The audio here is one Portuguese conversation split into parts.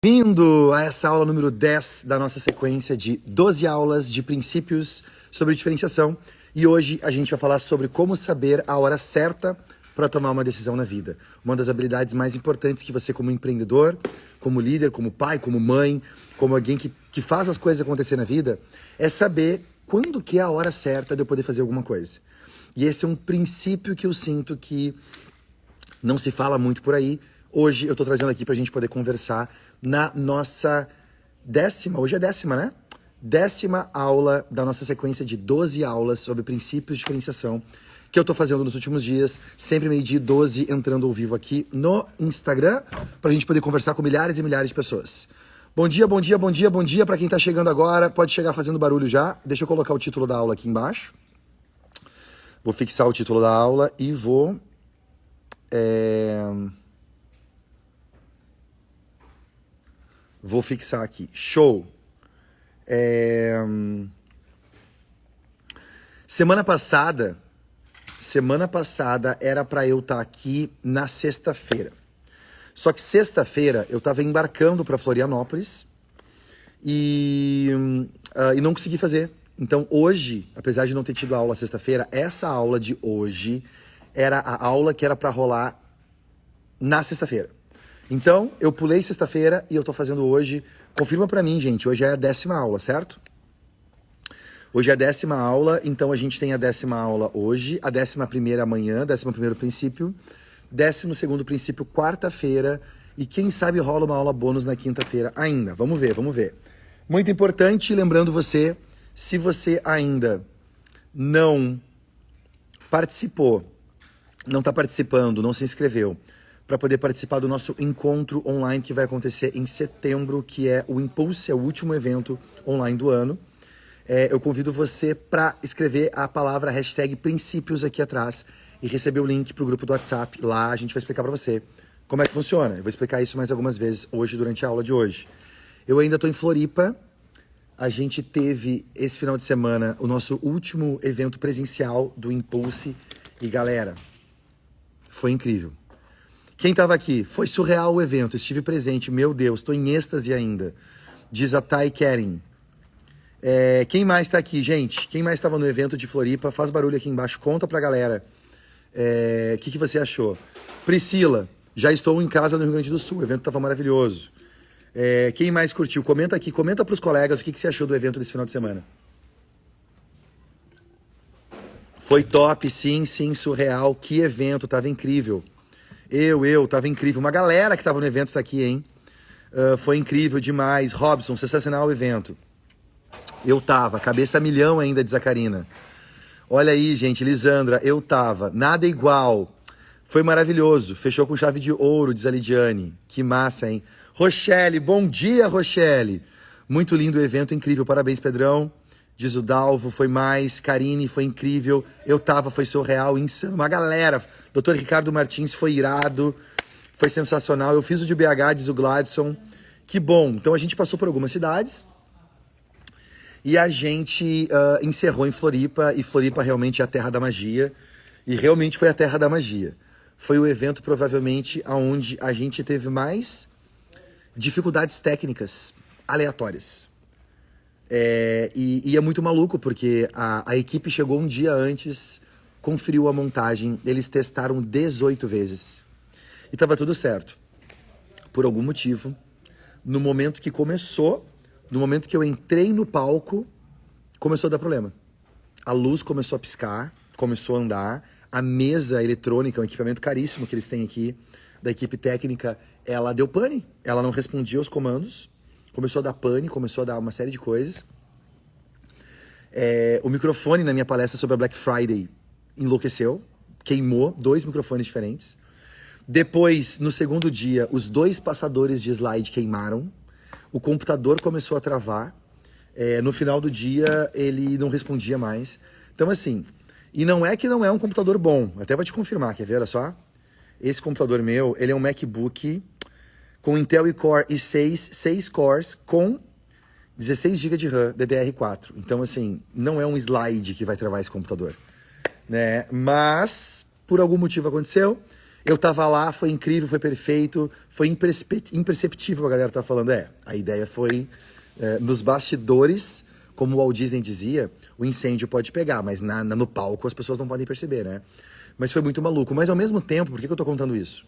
Bem-vindo a essa aula número 10 da nossa sequência de 12 aulas de princípios sobre diferenciação. E hoje a gente vai falar sobre como saber a hora certa para tomar uma decisão na vida. Uma das habilidades mais importantes que você, como empreendedor, como líder, como pai, como mãe, como alguém que faz as coisas acontecer na vida, é saber quando que é a hora certa de eu poder fazer alguma coisa. E esse é um princípio que eu sinto que não se fala muito por aí. Hoje eu estou trazendo aqui para a gente poder conversar na nossa hoje é 10ª, né? 10ª aula da nossa sequência de 12 aulas sobre princípios de diferenciação que eu estou fazendo nos últimos dias, sempre meio-dia 12, entrando ao vivo aqui no Instagram, para a gente poder conversar com milhares e milhares de pessoas. Bom dia, bom dia, bom dia, bom dia para quem está chegando agora, pode chegar fazendo barulho já. Deixa eu colocar o título da aula aqui embaixo. Vou fixar o título da aula e vou... Vou fixar aqui. Show! Semana passada era para eu estar aqui na sexta-feira. Só que sexta-feira eu estava embarcando para Florianópolis e não consegui fazer. Então hoje, apesar de não ter tido aula sexta-feira, essa aula de hoje era a aula que era para rolar na sexta-feira. Então, eu pulei sexta-feira e eu tô fazendo hoje. Confirma pra mim, gente, hoje é a 10ª aula, certo? Hoje é a 10ª aula, então a gente tem a 10ª aula hoje, a 11ª amanhã, 11º princípio, 12º princípio quarta-feira e quem sabe rola uma aula bônus na quinta-feira ainda. Vamos ver, vamos ver. Muito importante, lembrando você, se você ainda não participou, não tá participando, não se inscreveu, para poder participar do nosso encontro online que vai acontecer em setembro, que é o Impulse, é o último evento online do ano. Eu convido você para escrever a palavra #princípios aqui atrás e receber o link para o grupo do WhatsApp. Lá a gente vai explicar para você como é que funciona. Eu vou explicar isso mais algumas vezes hoje durante a aula de hoje. Eu ainda estou em Floripa. A gente teve esse final de semana o nosso último evento presencial do Impulse e galera, foi incrível. Quem estava aqui? Foi surreal o evento, estive presente, meu Deus, estou em êxtase ainda. Diz a Thay Keren. Quem mais está aqui, gente? Quem mais estava no evento de Floripa? Faz barulho aqui embaixo, conta pra galera. O que você achou? Priscila, já estou em casa no Rio Grande do Sul, o evento estava maravilhoso. Quem mais curtiu? Comenta aqui, comenta pros colegas o que você achou do evento desse final de semana. Foi top, sim, surreal, que evento, tava incrível. Tava incrível. Uma galera que tava no evento tá aqui, hein? Foi incrível demais. Robson, sensacional o evento. Eu tava, cabeça a milhão ainda, diz a Karina. Olha aí, gente, Lisandra, eu tava. Nada igual. Foi maravilhoso. Fechou com chave de ouro, diz a Lidiane. Que massa, hein? Rochelle, bom dia, Rochelle. Muito lindo o evento, incrível. Parabéns, Pedrão. Diz o Dalvo, foi mais. Karine, foi incrível. Eu tava, foi surreal, insano. Uma galera. Dr. Ricardo Martins, foi irado. Foi sensacional. Eu fiz o de BH, diz o Gladson. Que bom. Então a gente passou por algumas cidades. E a gente encerrou em Floripa. E Floripa realmente é a terra da magia. E realmente foi a terra da magia. Foi o evento, provavelmente, onde a gente teve mais dificuldades técnicas aleatórias. E é muito maluco, porque a equipe chegou um dia antes, conferiu a montagem, eles testaram 18 vezes. E tava tudo certo. Por algum motivo, no momento que eu entrei no palco, começou a dar problema. A luz começou a piscar, começou a andar, a mesa eletrônica, um equipamento caríssimo que eles têm aqui, da equipe técnica, ela deu pane, ela não respondia aos comandos, começou a dar pane, começou a dar uma série de coisas. O microfone na minha palestra sobre a Black Friday enlouqueceu, queimou 2 microfones diferentes. Depois, no segundo dia, os 2 passadores de slide queimaram, o computador começou a travar, no final do dia ele não respondia mais. Então assim, e não é que não é um computador bom, até vou te confirmar, quer ver, olha só? Esse computador meu, ele é um MacBook com Intel Core i6, 6 cores, com 16 GB de RAM, DDR4. Então, assim, não é um slide que vai travar esse computador, né? Mas, por algum motivo aconteceu, Eu tava lá, foi incrível, foi perfeito, foi imperceptível, a galera tá falando. A ideia foi nos bastidores, como o Walt Disney dizia, o incêndio pode pegar, mas no palco as pessoas não podem perceber, né? Mas foi muito maluco. Mas ao mesmo tempo, por que eu tô contando isso?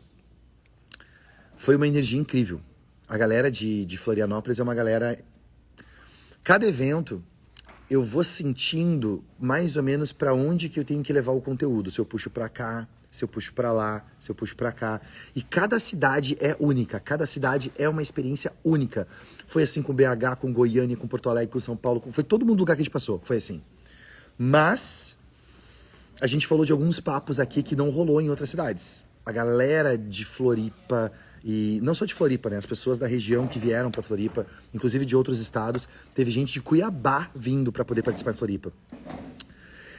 Foi uma energia incrível. A galera de Florianópolis é uma galera... Cada evento, eu vou sentindo mais ou menos para onde que eu tenho que levar o conteúdo. Se eu puxo para cá, se eu puxo para lá, se eu puxo para cá. E cada cidade é única, cada cidade é uma experiência única. Foi assim com BH, com Goiânia, com Porto Alegre, com São Paulo, foi todo mundo lugar que a gente passou, foi assim. Mas a gente falou de alguns papos aqui que não rolou em outras cidades. A galera de Floripa, e não só de Floripa, né? As pessoas da região que vieram para Floripa, inclusive de outros estados, teve gente de Cuiabá vindo para poder participar em Floripa.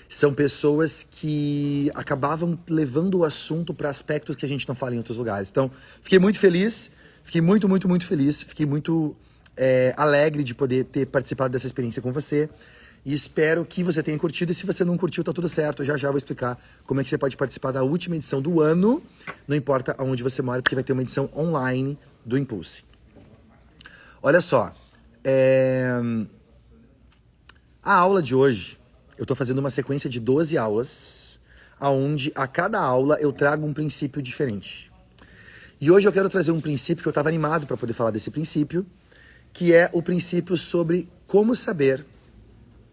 São pessoas que acabavam levando o assunto para aspectos que a gente não fala em outros lugares. Então, fiquei muito feliz, fiquei muito, muito, muito feliz, fiquei muito alegre de poder ter participado dessa experiência com você. E espero que você tenha curtido. E se você não curtiu, tá tudo certo. Eu já vou explicar como é que você pode participar da última edição do ano. Não importa aonde você mora, porque vai ter uma edição online do Impulse. Olha só. A aula de hoje, eu tô fazendo uma sequência de 12 aulas, onde a cada aula eu trago um princípio diferente. E hoje eu quero trazer um princípio que eu estava animado para poder falar desse princípio, que é o princípio sobre como saber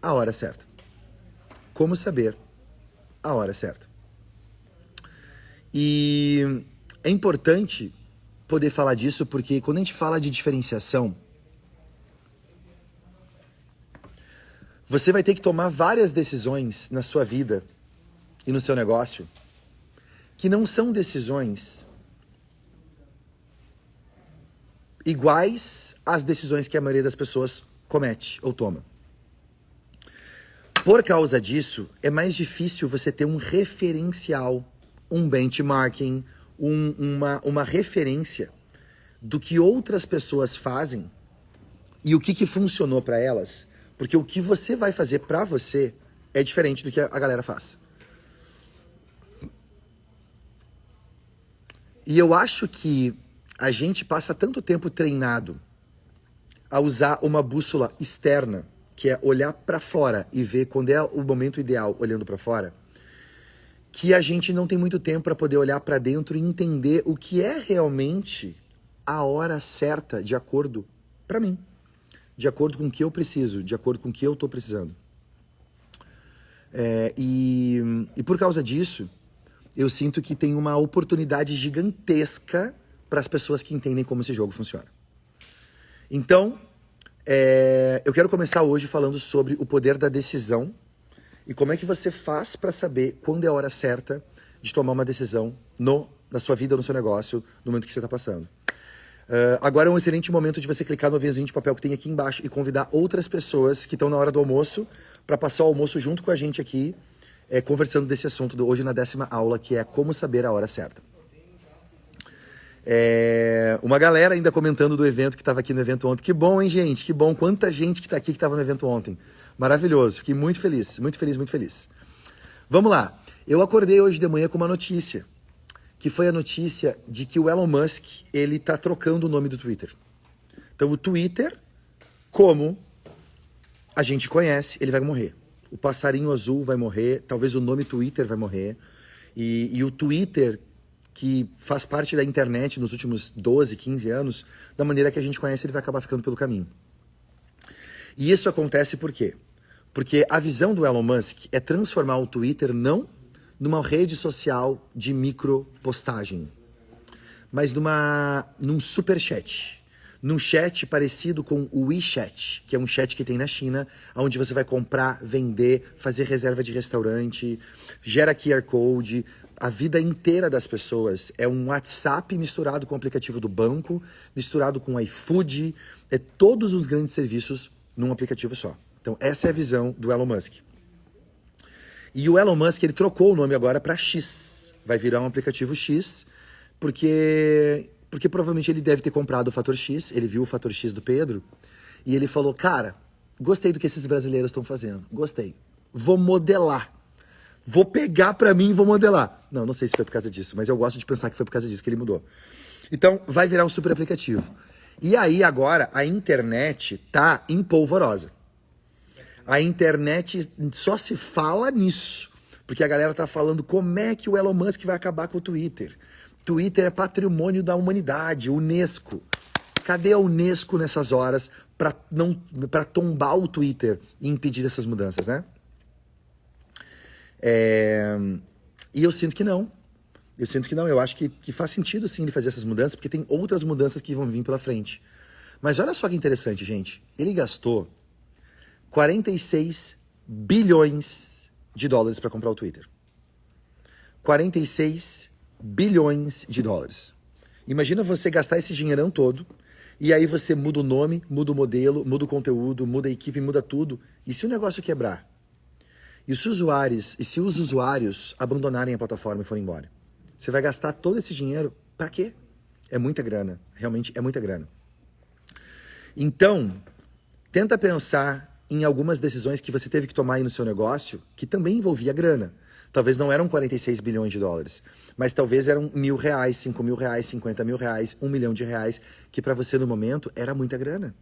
a hora certa. Como saber a hora certa. E é importante poder falar disso porque quando a gente fala de diferenciação, você vai ter que tomar várias decisões na sua vida e no seu negócio que não são decisões iguais às decisões que a maioria das pessoas comete ou toma. Por causa disso, é mais difícil você ter um referencial, um benchmarking, uma referência do que outras pessoas fazem e o que funcionou para elas, porque o que você vai fazer para você é diferente do que a galera faz. E eu acho que a gente passa tanto tempo treinado a usar uma bússola externa, que é olhar para fora e ver quando é o momento ideal olhando para fora, que a gente não tem muito tempo para poder olhar para dentro e entender o que é realmente a hora certa de acordo para mim, de acordo com o que eu preciso, de acordo com o que eu estou precisando. E por causa disso, eu sinto que tem uma oportunidade gigantesca para as pessoas que entendem como esse jogo funciona. Então, eu quero começar hoje falando sobre o poder da decisão e como é que você faz para saber quando é a hora certa de tomar uma decisão na sua vida, no seu negócio, no momento que você está passando. Agora é um excelente momento de você clicar no aviãozinho de papel que tem aqui embaixo e convidar outras pessoas que estão na hora do almoço para passar o almoço junto com a gente aqui, conversando desse assunto hoje na 10ª aula, que é como saber a hora certa. Uma galera ainda comentando do evento que estava aqui no evento ontem. Que bom, hein, gente? Que bom. Quanta gente que está aqui que estava no evento ontem. Maravilhoso. Fiquei muito feliz, muito feliz, muito feliz. Vamos lá. Eu acordei hoje de manhã com uma notícia, que foi a notícia de que o Elon Musk, ele tá trocando o nome do Twitter. Então o Twitter, como a gente conhece, ele vai morrer. O passarinho azul vai morrer, talvez o nome Twitter vai morrer. E o Twitter, que faz parte da internet nos últimos 12, 15 anos, da maneira que a gente conhece, ele vai acabar ficando pelo caminho. E isso acontece por quê? Porque a visão do Elon Musk é transformar o Twitter não numa rede social de micropostagem, mas num super chat. Num chat parecido com o WeChat, que é um chat que tem na China, onde você vai comprar, vender, fazer reserva de restaurante, gera QR Code. A vida inteira das pessoas é um WhatsApp misturado com o aplicativo do banco, misturado com o iFood, todos os grandes serviços num aplicativo só. Então essa é a visão do Elon Musk. E o Elon Musk, ele trocou o nome agora para X. Vai virar um aplicativo X, porque provavelmente ele deve ter comprado o Fator X, ele viu o Fator X do Pedro, e ele falou, cara, gostei do que esses brasileiros estão fazendo, gostei. Vou modelar. Vou pegar pra mim e vou modelar. Não sei se foi por causa disso, mas eu gosto de pensar que foi por causa disso que ele mudou. Então, vai virar um super aplicativo. E aí, agora, a internet tá empolvorosa. A internet só se fala nisso. Porque a galera tá falando como é que o Elon Musk vai acabar com o Twitter. Twitter é patrimônio da humanidade, Unesco. Cadê a Unesco nessas horas para tombar o Twitter e impedir essas mudanças, né? E eu sinto que não. Eu acho que faz sentido sim ele fazer essas mudanças, porque tem outras mudanças que vão vir pela frente. Mas olha só que interessante, gente. Ele gastou 46 bilhões de dólares para comprar o Twitter. 46 bilhões de dólares. Imagina você gastar esse dinheirão todo e aí você muda o nome, muda o modelo, muda o conteúdo, muda a equipe, muda tudo. E se o negócio quebrar? E se os usuários abandonarem a plataforma e forem embora? Você vai gastar todo esse dinheiro para quê? É muita grana. Realmente é muita grana. Então, tenta pensar em algumas decisões que você teve que tomar aí no seu negócio que também envolvia grana. Talvez não eram 46 bilhões de dólares, mas talvez eram R$1.000, R$5.000, R$50.000, R$1 milhão, que para você no momento era muita grana.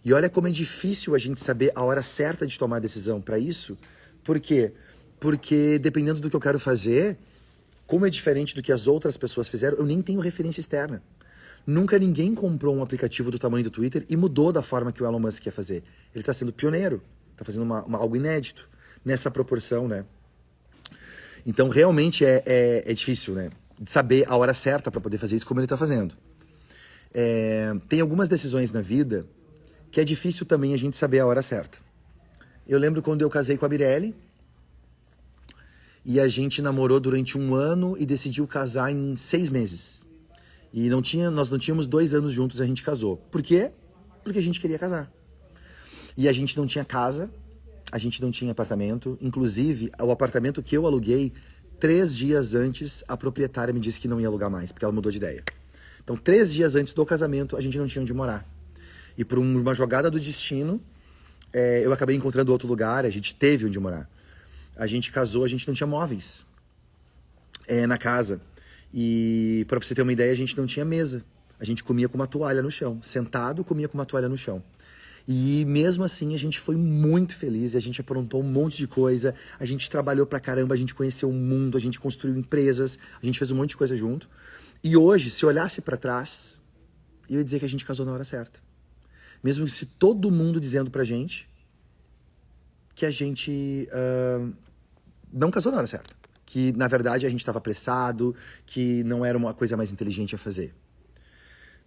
E olha como é difícil a gente saber a hora certa de tomar a decisão para isso. Por quê? Porque dependendo do que eu quero fazer, como é diferente do que as outras pessoas fizeram, eu nem tenho referência externa. Nunca ninguém comprou um aplicativo do tamanho do Twitter e mudou da forma que o Elon Musk quer fazer. Ele está sendo pioneiro, está fazendo algo inédito nessa proporção, né? Então, realmente é difícil, né? De saber a hora certa para poder fazer isso como ele está fazendo. Tem algumas decisões na vida que é difícil também a gente saber a hora certa. Eu lembro quando eu casei com a Mirelle e a gente namorou durante 1 ano e decidiu casar em 6 meses. E nós não tínhamos 2 anos juntos, a gente casou. Por quê? Porque a gente queria casar. E a gente não tinha casa, a gente não tinha apartamento. Inclusive, o apartamento que eu aluguei, 3 dias antes, a proprietária me disse que não ia alugar mais, porque ela mudou de ideia. Então, 3 dias antes do casamento, a gente não tinha onde morar. E por uma jogada do destino, eu acabei encontrando outro lugar, a gente teve onde morar. A gente casou, a gente não tinha móveis na casa. E para você ter uma ideia, a gente não tinha mesa. A gente comia com uma toalha no chão. Sentado, comia com uma toalha no chão. E mesmo assim, a gente foi muito feliz. A gente aprontou um monte de coisa. A gente trabalhou pra caramba, a gente conheceu o mundo, a gente construiu empresas, a gente fez um monte de coisa junto. E hoje, se olhasse para trás, eu ia dizer que a gente casou na hora certa. Mesmo se todo mundo dizendo pra gente que a gente não casou na hora certa. Que, na verdade, a gente estava apressado, que não era uma coisa mais inteligente a fazer.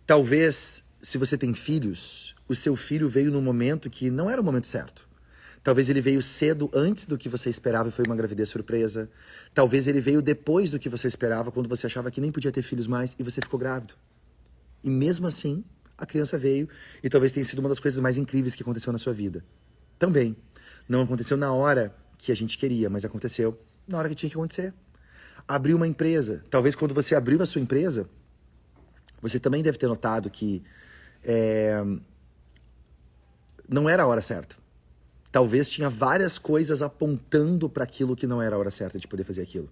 Talvez, se você tem filhos, o seu filho veio num momento que não era o momento certo. Talvez ele veio cedo, antes do que você esperava e foi uma gravidez surpresa. Talvez ele veio depois do que você esperava, quando você achava que nem podia ter filhos mais e você ficou grávido. E mesmo assim, a criança veio e talvez tenha sido uma das coisas mais incríveis que aconteceu na sua vida. Também. Não aconteceu na hora que a gente queria, mas aconteceu na hora que tinha que acontecer. Abriu uma empresa. Talvez quando você abriu a sua empresa, você também deve ter notado que não era a hora certa. Talvez tinha várias coisas apontando para aquilo que não era a hora certa de poder fazer aquilo.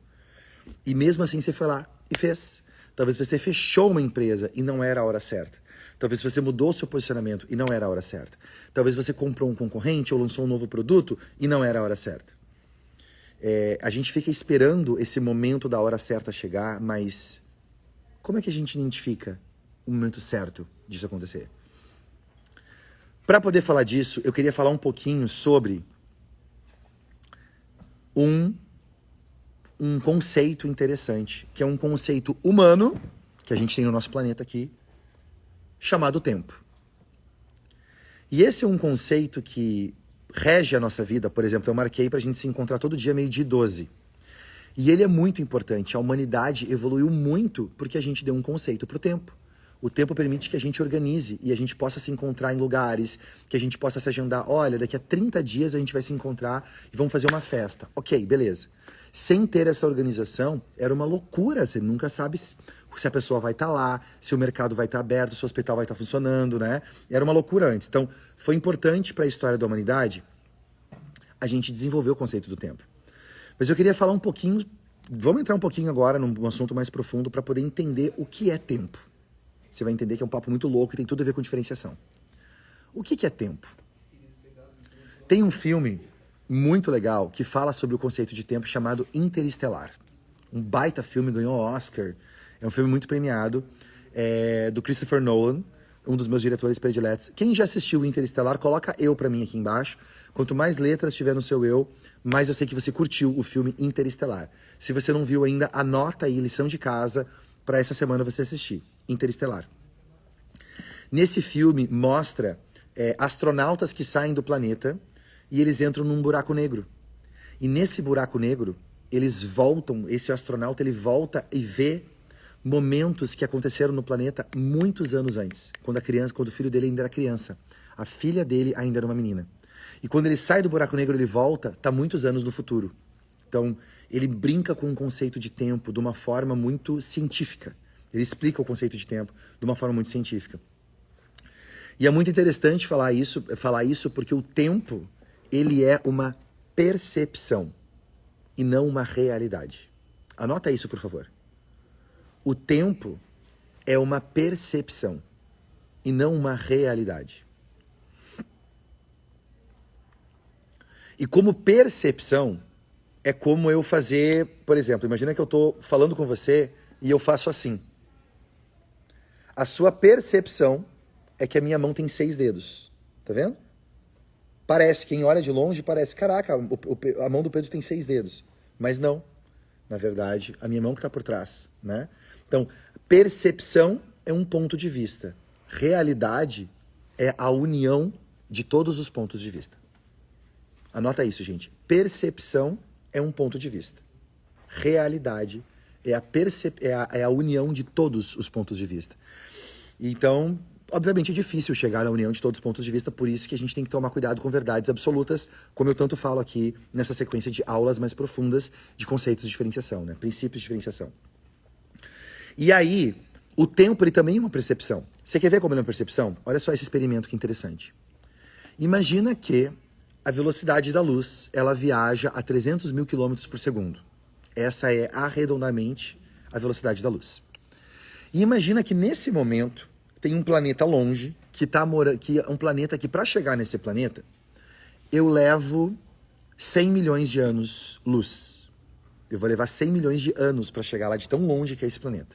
E mesmo assim você foi lá e fez. Talvez você fechou uma empresa e não era a hora certa. Talvez você mudou o seu posicionamento e não era a hora certa. Talvez você comprou um concorrente ou lançou um novo produto e não era a hora certa. A gente fica esperando esse momento da hora certa chegar, mas como é que a gente identifica o momento certo disso acontecer? Para poder falar disso, eu queria falar um pouquinho sobre um conceito interessante, que é um conceito humano, que a gente tem no nosso planeta aqui, chamado tempo. E esse é um conceito que rege a nossa vida. Por exemplo, eu marquei pra gente se encontrar todo dia 12:12. E ele é muito importante. A humanidade evoluiu muito porque a gente deu um conceito pro tempo. O tempo permite que a gente organize e a gente possa se encontrar em lugares, que a gente possa se agendar. Olha, daqui a 30 dias a gente vai se encontrar e vamos fazer uma festa. Ok, beleza. Sem ter essa organização, era uma loucura. Você nunca sabe se a pessoa vai estar lá, se o mercado vai estar aberto, se o hospital vai estar funcionando, né? Era uma loucura antes. Então, foi importante para a história da humanidade a gente desenvolver o conceito do tempo. Mas eu queria falar um pouquinho, vamos entrar um pouquinho agora num assunto mais profundo para poder entender o que é tempo. Você vai entender que é um papo muito louco e tem tudo a ver com diferenciação. O que é tempo? Tem um filme muito legal que fala sobre o conceito de tempo chamado Interestelar. Um baita filme, ganhou Oscar. É um filme muito premiado, do Christopher Nolan, um dos meus diretores prediletos. Quem já assistiu Interestelar, coloca eu pra mim aqui embaixo. Quanto mais letras tiver no seu eu, mais eu sei que você curtiu o filme Interestelar. Se você não viu ainda, anota aí, lição de casa, para essa semana você assistir. Interestelar. Nesse filme mostra astronautas que saem do planeta e eles entram num buraco negro. E nesse buraco negro, eles voltam, esse astronauta ele volta e vê momentos que aconteceram no planeta muitos anos antes, quando o filho dele ainda era criança. A filha dele ainda era uma menina. E quando ele sai do buraco negro, ele volta, está muitos anos no futuro. Então, ele brinca com o conceito de tempo de uma forma muito científica. Ele explica o conceito de tempo de uma forma muito científica. E é muito interessante falar isso porque o tempo, ele é uma percepção e não uma realidade. Anota isso, por favor. O tempo é uma percepção e não uma realidade. E como percepção, é como eu fazer, por exemplo, imagina que eu estou falando com você e eu faço assim. A sua percepção é que a minha mão tem 6 dedos. Tá vendo? Parece, quem olha de longe, parece, caraca, a mão do Pedro tem 6 dedos. Mas não. Na verdade, a minha mão que está por trás, né? Então, percepção é um ponto de vista. Realidade é a união de todos os pontos de vista. Anota isso, gente. Percepção é um ponto de vista. Realidade é a união de todos os pontos de vista. Então, obviamente é difícil chegar à união de todos os pontos de vista, por isso que a gente tem que tomar cuidado com verdades absolutas, como eu tanto falo aqui nessa sequência de aulas mais profundas de conceitos de diferenciação, né? Princípios de diferenciação. E aí, o tempo ele também é uma percepção. Você quer ver como ele é uma percepção? Olha só esse experimento que interessante. Imagina que a velocidade da luz, ela viaja a 300 mil quilômetros por segundo. Essa é, arredondamente, a velocidade da luz. E imagina que, nesse momento, tem um planeta longe, que é um planeta que, para chegar nesse planeta, eu levo 100 milhões de anos luz. Eu vou levar 100 milhões de anos para chegar lá de tão longe que é esse planeta.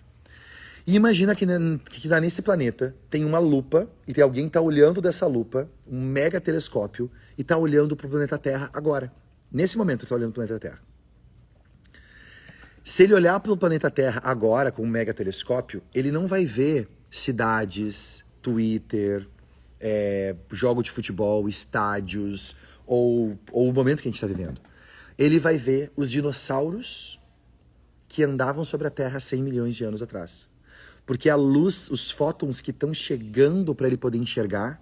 E imagina que nesse planeta tem uma lupa e tem alguém que está olhando dessa lupa, um mega telescópio, e está olhando para o planeta Terra agora. Nesse momento está olhando para o planeta Terra. Se ele olhar para o planeta Terra agora com um mega telescópio, ele não vai ver cidades, Twitter, jogo de futebol, estádios, ou o momento que a gente está vivendo. Ele vai ver os dinossauros que andavam sobre a Terra 100 milhões de anos atrás. Porque a luz, os fótons que estão chegando para ele poder enxergar,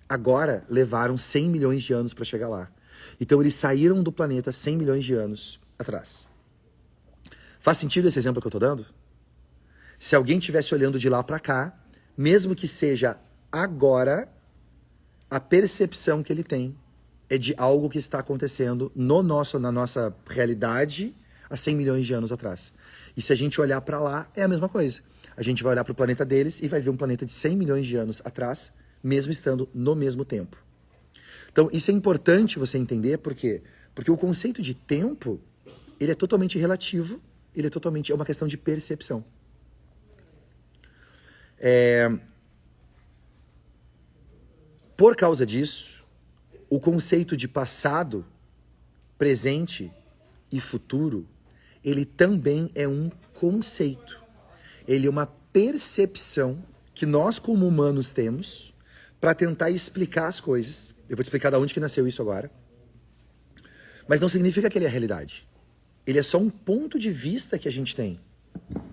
agora levaram 100 milhões de anos para chegar lá. Então eles saíram do planeta 100 milhões de anos atrás. Faz sentido esse exemplo que eu estou dando? Se alguém estivesse olhando de lá para cá, mesmo que seja agora, a percepção que ele tem é de algo que está acontecendo na nossa realidade há 100 milhões de anos atrás. E se a gente olhar para lá, é a mesma coisa. A gente vai olhar para o planeta deles e vai ver um planeta de 100 milhões de anos atrás, mesmo estando no mesmo tempo. Então, isso é importante você entender, por quê? Porque o conceito de tempo, ele é totalmente relativo, é uma questão de percepção. Por causa disso, o conceito de passado, presente e futuro, ele também é um conceito. Ele é uma percepção que nós, como humanos, temos para tentar explicar as coisas. Eu vou te explicar de onde que nasceu isso agora. Mas não significa que ele é a realidade. Ele é só um ponto de vista que a gente tem.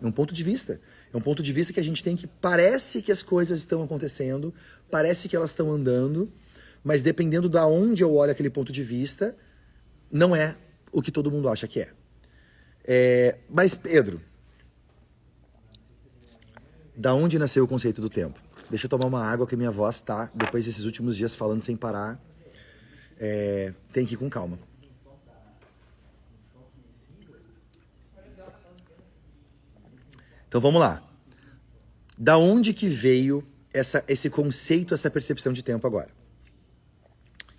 É um ponto de vista. É um ponto de vista que a gente tem que parece que as coisas estão acontecendo, parece que elas estão andando, mas dependendo de onde eu olho aquele ponto de vista, não é o que todo mundo acha que é. Mas, Pedro, da onde nasceu o conceito do tempo? Deixa eu tomar uma água que minha voz tá, depois desses últimos dias falando sem parar, tem que ir com calma. Então vamos lá. Da onde que veio esse conceito, essa percepção de tempo agora?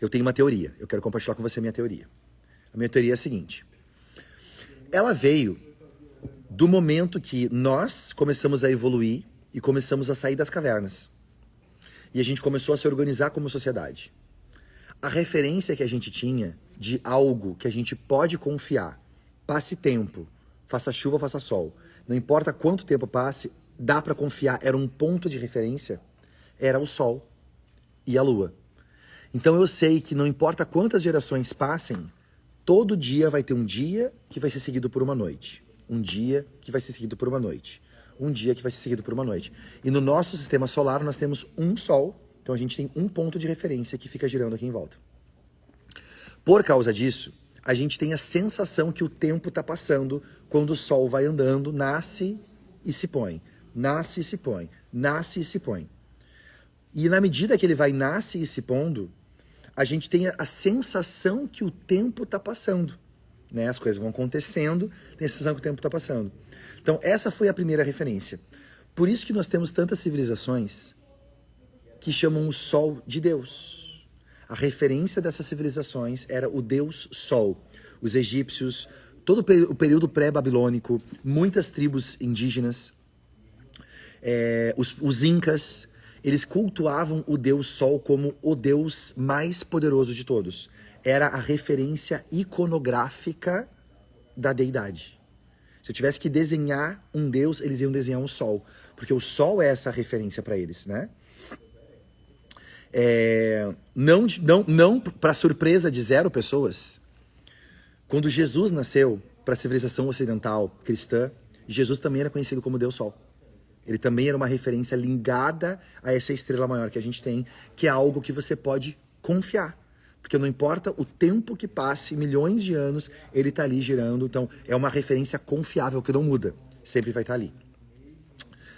Eu tenho uma teoria. Eu quero compartilhar com você a minha teoria. A minha teoria é a seguinte. Ela veio do momento que nós começamos a evoluir e começamos a sair das cavernas. E a gente começou a se organizar como sociedade. A referência que a gente tinha de algo que a gente pode confiar, passe tempo, faça chuva, faça sol, não importa quanto tempo passe, dá para confiar, era um ponto de referência, era o sol e a lua. Então eu sei que não importa quantas gerações passem, todo dia vai ter um dia que vai ser seguido por uma noite. Um dia que vai ser seguido por uma noite. Um dia que vai ser seguido por uma noite. E no nosso sistema solar nós temos um sol, então a gente tem um ponto de referência que fica girando aqui em volta. Por causa disso, a gente tem a sensação que o tempo está passando quando o sol vai andando, nasce e se põe. Nasce e se põe. Nasce e se põe. E na medida que ele vai nasce e se pondo, a gente tem a sensação que o tempo está passando. Né? As coisas vão acontecendo, tem a sensação que o tempo está passando. Então essa foi a primeira referência. Por isso que nós temos tantas civilizações que chamam o Sol de Deus. A referência dessas civilizações era o Deus Sol. Os egípcios, todo o período pré-babilônico, muitas tribos indígenas, os incas, eles cultuavam o Deus Sol como o Deus mais poderoso de todos. Era a referência iconográfica da deidade. Se eu tivesse que desenhar um Deus, eles iam desenhar um Sol. Porque o Sol é essa referência para eles, né? Não para surpresa de 0 pessoas, quando Jesus nasceu para a civilização ocidental cristã, Jesus também era conhecido como Deus Sol. Ele também era uma referência ligada a essa estrela maior que a gente tem, que é algo que você pode confiar. Porque não importa o tempo que passe, milhões de anos, ele está ali girando. Então, é uma referência confiável que não muda. Sempre vai estar ali.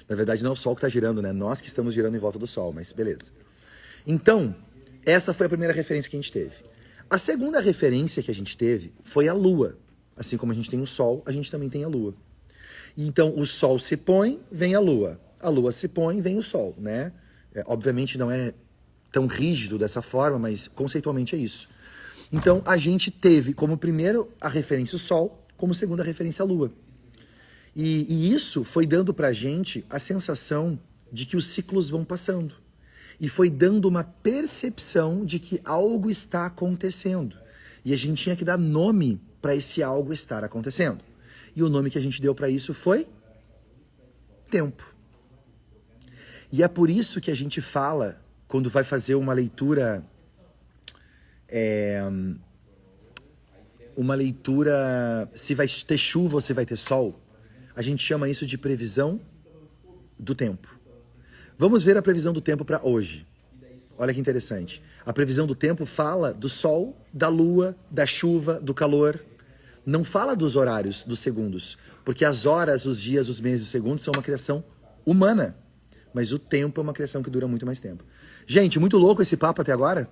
Na verdade, não é o Sol que está girando, né? Nós que estamos girando em volta do Sol, mas beleza. Então, essa foi a primeira referência que a gente teve. A segunda referência que a gente teve foi a Lua. Assim como a gente tem o Sol, a gente também tem a Lua. E então, o Sol se põe, vem a Lua. A Lua se põe, vem o Sol, né? Obviamente não é tão rígido dessa forma, mas conceitualmente é isso. Então, a gente teve como primeiro a referência o Sol, como segunda referência a Lua. E isso foi dando pra gente a sensação de que os ciclos vão passando. E foi dando uma percepção de que algo está acontecendo. E a gente tinha que dar nome para esse algo estar acontecendo. E o nome que a gente deu para isso foi tempo. E é por isso que a gente fala, quando vai fazer uma leitura, se vai ter chuva ou se vai ter sol, a gente chama isso de previsão do tempo. Vamos ver a previsão do tempo para hoje. Olha que interessante. A previsão do tempo fala do sol, da lua, da chuva, do calor. Não fala dos horários, dos segundos. Porque as horas, os dias, os meses, os segundos são uma criação humana. Mas o tempo é uma criação que dura muito mais tempo. Gente, muito louco esse papo até agora?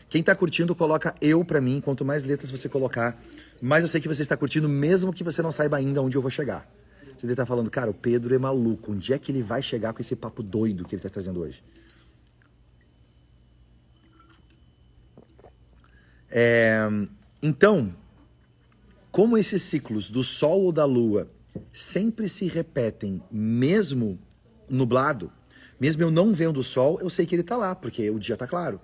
Quem tá curtindo, coloca eu pra mim. Quanto mais letras você colocar, mais eu sei que você está curtindo, mesmo que você não saiba ainda onde eu vou chegar. Você deve estar falando, cara, o Pedro é maluco. Onde é que ele vai chegar com esse papo doido que ele está trazendo hoje? Então, como esses ciclos do Sol ou da Lua sempre se repetem, mesmo nublado, mesmo eu não vendo o Sol, eu sei que ele está lá, porque o dia está claro.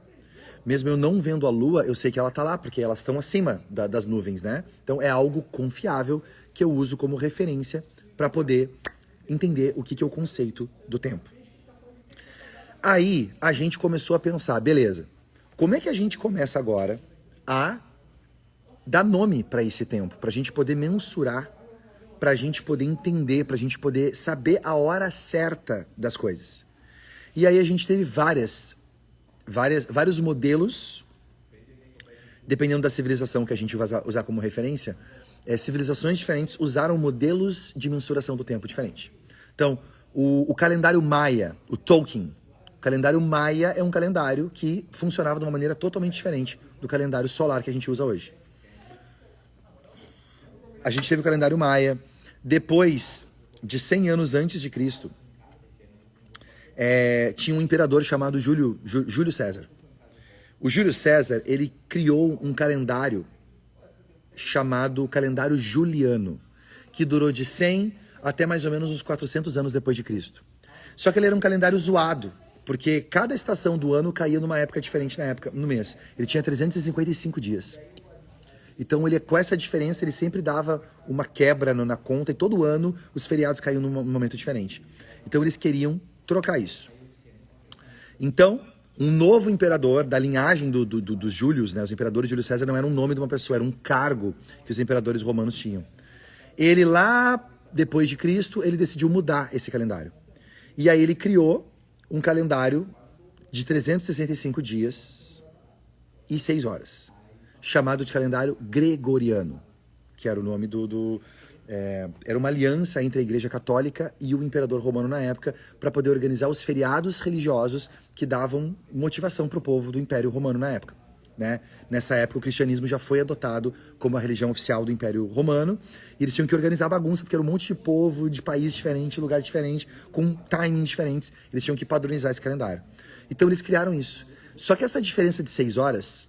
Mesmo eu não vendo a Lua, eu sei que ela está lá, porque elas estão acima das nuvens, né? Então é algo confiável que eu uso como referência para poder entender o que é o conceito do tempo. Aí a gente começou a pensar, beleza, como é que a gente começa agora a dar nome para esse tempo, para a gente poder mensurar, para a gente poder entender, para a gente poder saber a hora certa das coisas. E aí a gente teve vários modelos, dependendo da civilização que a gente vai usar como referência, civilizações diferentes usaram modelos de mensuração do tempo diferente. Então, o calendário maia, o Tolkien, o calendário maia é um calendário que funcionava de uma maneira totalmente diferente do calendário solar que a gente usa hoje. A gente teve o calendário maia, depois de 100 anos antes de Cristo, tinha um imperador chamado Júlio César. O Júlio César, ele criou um calendário chamado calendário juliano, que durou de 100 até mais ou menos uns 400 anos depois de Cristo. Só que ele era um calendário zoado, porque cada estação do ano caía numa época diferente no mês. Ele tinha 355 dias. Então, com essa diferença, ele sempre dava uma quebra na conta e todo ano os feriados caíam num momento diferente. Então, eles queriam trocar isso. Então, um novo imperador da linhagem dos Júlios, né? Os imperadores de Júlio César não era um nome de uma pessoa, era um cargo que os imperadores romanos tinham. Ele lá, depois de Cristo, ele decidiu mudar esse calendário. E aí ele criou um calendário de 365 dias e 6 horas, chamado de calendário gregoriano, que era o nome era uma aliança entre a Igreja Católica e o imperador romano na época para poder organizar os feriados religiosos que davam motivação para o povo do Império Romano na época. Né? Nessa época o cristianismo já foi adotado como a religião oficial do Império Romano e eles tinham que organizar a bagunça porque era um monte de povo, de país diferente, lugar diferente, com timings diferentes. Eles tinham que padronizar esse calendário. Então eles criaram isso. Só que essa diferença de 6 horas,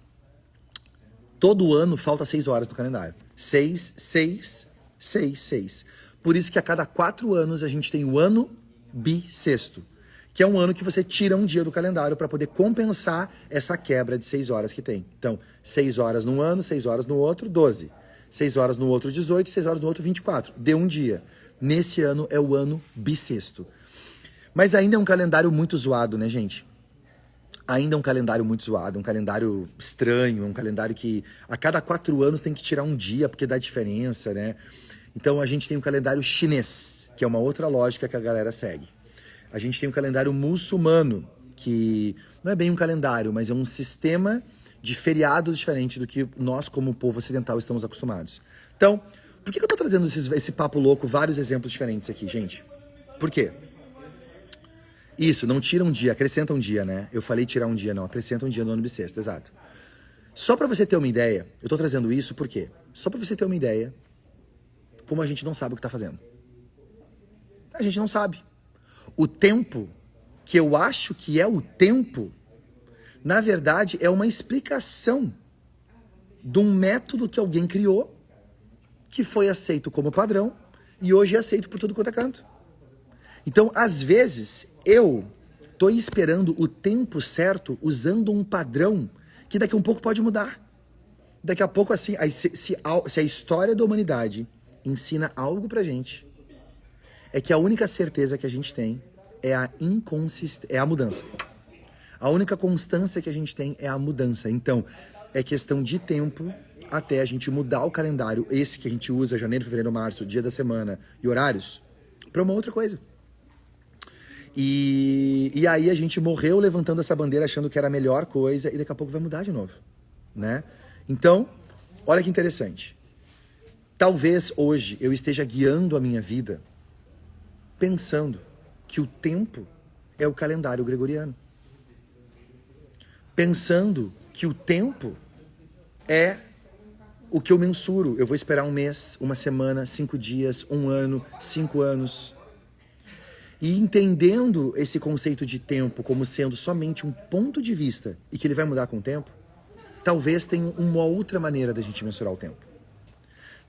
todo ano falta 6 horas no calendário. 6, 6, 6, 6. Por isso que a cada 4 anos a gente tem o ano bissexto, que é um ano que você tira um dia do calendário para poder compensar essa quebra de 6 horas que tem. Então, 6 horas num ano, 6 horas no outro, 12. 6 horas no outro, 18, 6 horas no outro, 24. Deu um dia. Nesse ano é o ano bissexto. Mas ainda é um calendário muito zoado, né, gente? Ainda é um calendário muito zoado, um calendário estranho, um calendário que a cada 4 anos tem que tirar um dia porque dá diferença, né? Então a gente tem o calendário chinês, que é uma outra lógica que a galera segue. A gente tem o calendário muçulmano, que não é bem um calendário, mas é um sistema de feriados diferente do que nós, como povo ocidental, estamos acostumados. Então, por que eu estou trazendo esse papo louco, vários exemplos diferentes aqui, gente? Por quê? Isso, não tira um dia, acrescenta um dia, né? Eu falei tirar um dia, não, acrescenta um dia no ano bissexto, exato. Só para você ter uma ideia, eu tô trazendo isso por quê? Só para você ter uma ideia como a gente não sabe o que tá fazendo. A gente não sabe. O tempo, que eu acho que é o tempo, na verdade é uma explicação de um método que alguém criou, que foi aceito como padrão e hoje é aceito por tudo quanto é canto. Então, às vezes, eu tô esperando o tempo certo usando um padrão que daqui a um pouco pode mudar. Daqui a pouco, assim, se a história da humanidade ensina algo pra gente, é que a única certeza que a gente tem é a mudança. A única constância que a gente tem é a mudança. Então, é questão de tempo até a gente mudar o calendário, esse que a gente usa, janeiro, fevereiro, março, dia da semana e horários, para uma outra coisa. E aí a gente morreu levantando essa bandeira achando que era a melhor coisa e daqui a pouco vai mudar de novo, né? Então, olha que interessante. Talvez hoje eu esteja guiando a minha vida pensando que o tempo é o calendário gregoriano. Pensando que o tempo é o que eu mensuro. Eu vou esperar um mês, uma semana, 5 dias, 1 ano, 5 anos. E entendendo esse conceito de tempo como sendo somente um ponto de vista e que ele vai mudar com o tempo, talvez tenha uma outra maneira da gente mensurar o tempo.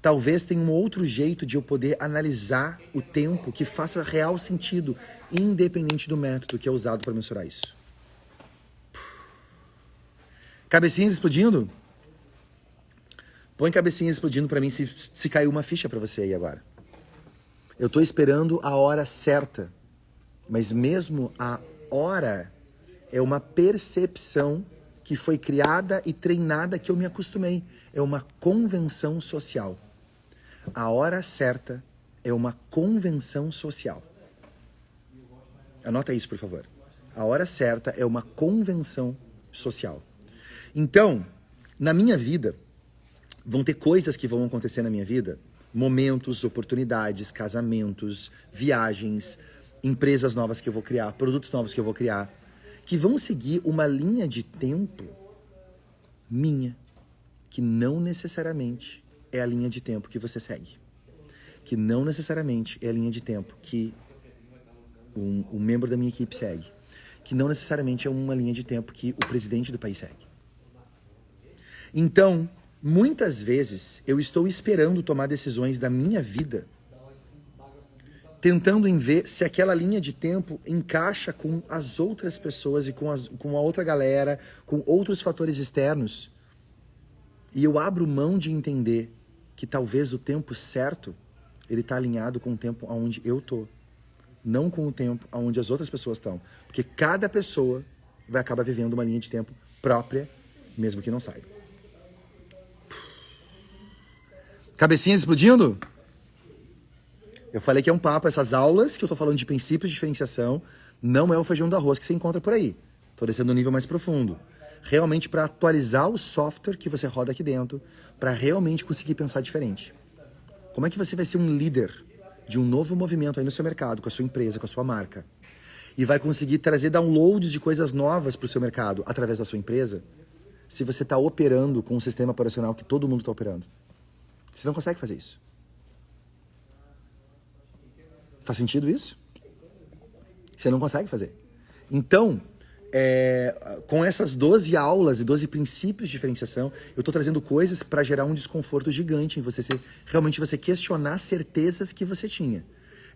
Talvez tenha um outro jeito de eu poder analisar o tempo que faça real sentido, independente do método que é usado para mensurar isso. Cabecinhas explodindo? Põe cabecinhas explodindo para mim se caiu uma ficha para você aí agora. Eu tô esperando a hora certa. Mas mesmo a hora é uma percepção que foi criada e treinada que eu me acostumei. É uma convenção social. A hora certa é uma convenção social. Anota isso, por favor. A hora certa é uma convenção social. Então, na minha vida, vão ter coisas que vão acontecer na minha vida, momentos, oportunidades, casamentos, viagens, empresas novas que eu vou criar, produtos novos que eu vou criar, que vão seguir uma linha de tempo minha, que não necessariamente é a linha de tempo que você segue. que não necessariamente é a linha de tempo que um membro da minha equipe segue, que não necessariamente é uma linha de tempo que o presidente do país segue. Então, muitas vezes, eu estou esperando tomar decisões da minha vida, tentando em ver se aquela linha de tempo encaixa com as outras pessoas e com a outra galera, com outros fatores externos. E eu abro mão de entender que talvez o tempo certo, ele está alinhado com o tempo onde eu tô, não com o tempo onde as outras pessoas estão. Porque cada pessoa vai acabar vivendo uma linha de tempo própria, mesmo que não saiba. Cabecinhas explodindo? Eu falei que é um papo, essas aulas que eu tô falando de princípios de diferenciação, não é o feijão do arroz que você encontra por aí. Tô descendo um nível mais profundo. Realmente para atualizar o software que você roda aqui dentro, para realmente conseguir pensar diferente. Como é que você vai ser um líder de um novo movimento aí no seu mercado, com a sua empresa, com a sua marca, e vai conseguir trazer downloads de coisas novas para o seu mercado através da sua empresa, se você está operando com um sistema operacional que todo mundo está operando? Você não consegue fazer isso. Faz sentido isso? Você não consegue fazer. Então, com essas 12 aulas e 12 princípios de diferenciação, eu estou trazendo coisas para gerar um desconforto gigante em você, realmente você questionar certezas que você tinha.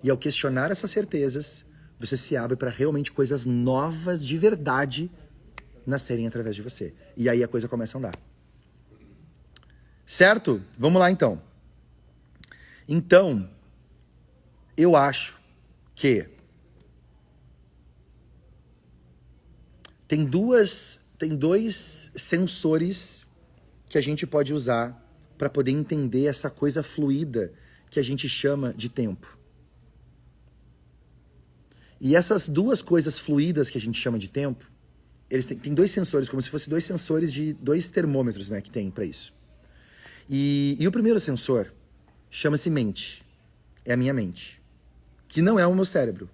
E ao questionar essas certezas, você se abre para realmente coisas novas de verdade nascerem através de você. E aí a coisa começa a andar. Certo? Vamos lá então. Então, eu acho que tem dois sensores que a gente pode usar para poder entender essa coisa fluida que a gente chama de tempo. E essas duas coisas fluidas que a gente chama de tempo, eles têm dois sensores, como se fossem dois sensores de dois termômetros, né, que tem para isso. E o primeiro sensor chama-se mente. É a minha mente. Que não é o meu cérebro.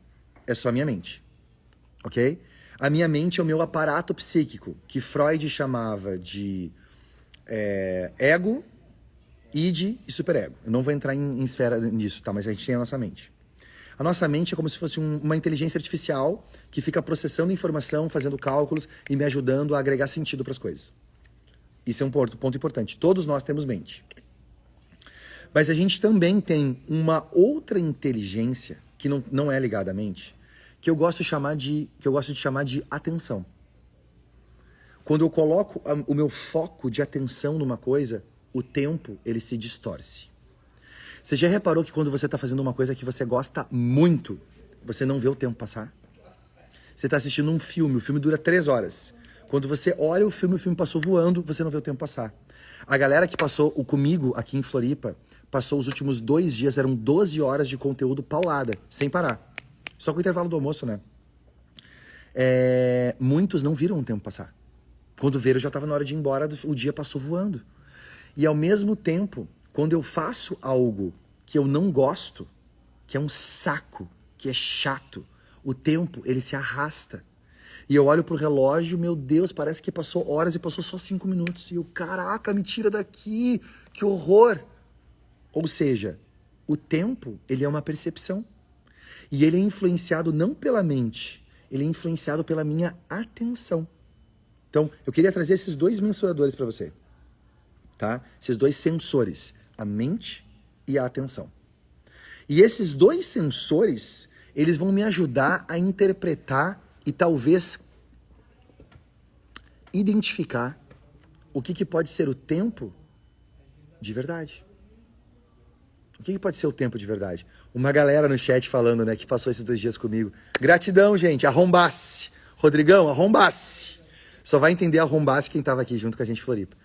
É só a minha mente. Ok? A minha mente é o meu aparato psíquico, que Freud chamava de ego, id e superego. Eu não vou entrar em esfera nisso, tá? Mas a gente tem a nossa mente. A nossa mente é como se fosse uma inteligência artificial que fica processando informação, fazendo cálculos e me ajudando a agregar sentido para as coisas. Isso é um ponto importante. Todos nós temos mente. Mas a gente também tem uma outra inteligência, que não é ligada à mente, que eu gosto de chamar de atenção. Quando eu coloco o meu foco de atenção numa coisa, o tempo ele se distorce. Você já reparou que quando você está fazendo uma coisa que você gosta muito, você não vê o tempo passar? Você está assistindo um filme, o filme dura 3 horas. Quando você olha o filme passou voando, você não vê o tempo passar. A galera que passou comigo aqui em Floripa, passou os últimos 2 dias, eram 12 horas de conteúdo paulada, sem parar. Só com o intervalo do almoço, né? Muitos não viram o tempo passar. Quando viram, já estava na hora de ir embora, o dia passou voando. E ao mesmo tempo, quando eu faço algo que eu não gosto, que é um saco, que é chato, o tempo, ele se arrasta. E eu olho pro relógio, meu Deus, parece que passou horas e passou só 5 minutos. E eu, caraca, me tira daqui, que horror. Ou seja, o tempo, ele é uma percepção. E ele é influenciado não pela mente, ele é influenciado pela minha atenção. Então, eu queria trazer esses 2 mensuradores para você, tá? Esses 2 sensores, a mente e a atenção. E esses 2 sensores, eles vão me ajudar a interpretar e talvez identificar o que pode ser o tempo de verdade. O que pode ser o tempo de verdade? Uma galera no chat falando, né, que passou esses 2 dias comigo. Gratidão, gente. Arrombasse. Rodrigão, arrombasse. Só vai entender arrombasse quem estava aqui junto com a gente em Floripa.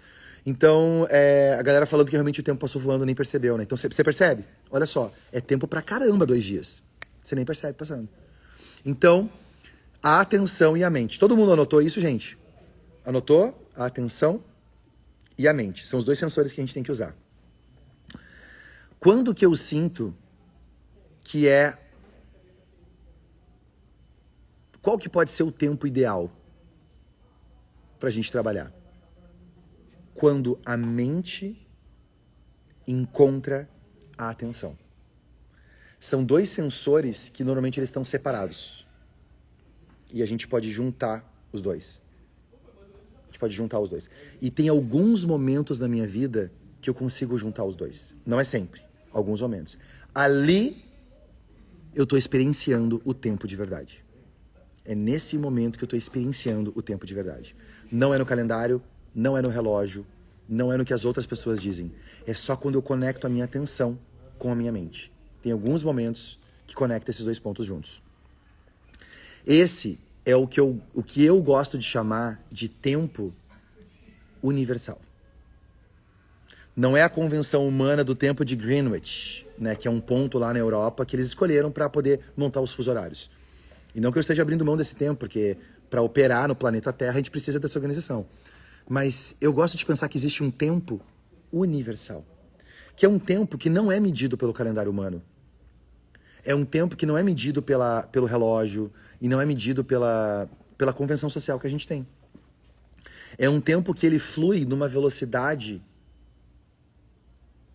Então, a galera falando que realmente o tempo passou voando, nem percebeu, né? Então, você percebe? Olha só, é tempo pra caramba 2 dias. Você nem percebe passando. Então, a atenção e a mente. Todo mundo anotou isso, gente? Anotou? A atenção e a mente. São os 2 sensores que a gente tem que usar. Quando que eu sinto que qual que pode ser o tempo ideal para a gente trabalhar? Quando a mente encontra a atenção. São dois sensores que normalmente eles estão separados. E a gente pode juntar os dois. A gente pode juntar os dois. E tem alguns momentos na minha vida que eu consigo juntar os dois. Não é sempre. Alguns momentos. Ali, eu estou experienciando o tempo de verdade. É nesse momento que eu estou experienciando o tempo de verdade. Não é no calendário, não é no relógio, não é no que as outras pessoas dizem. É só quando eu conecto a minha atenção com a minha mente. Tem alguns momentos que conectam esses dois pontos juntos. Esse é o que eu gosto de chamar de tempo universal. Não é a convenção humana do tempo de Greenwich, né, que é um ponto lá na Europa que eles escolheram para poder montar os fusos horários. E não que eu esteja abrindo mão desse tempo, porque para operar no planeta Terra a gente precisa dessa organização. Mas eu gosto de pensar que existe um tempo universal, que é um tempo que não é medido pelo calendário humano. É um tempo que não é medido pelo relógio e não é medido pela convenção social que a gente tem. É um tempo que ele flui numa velocidade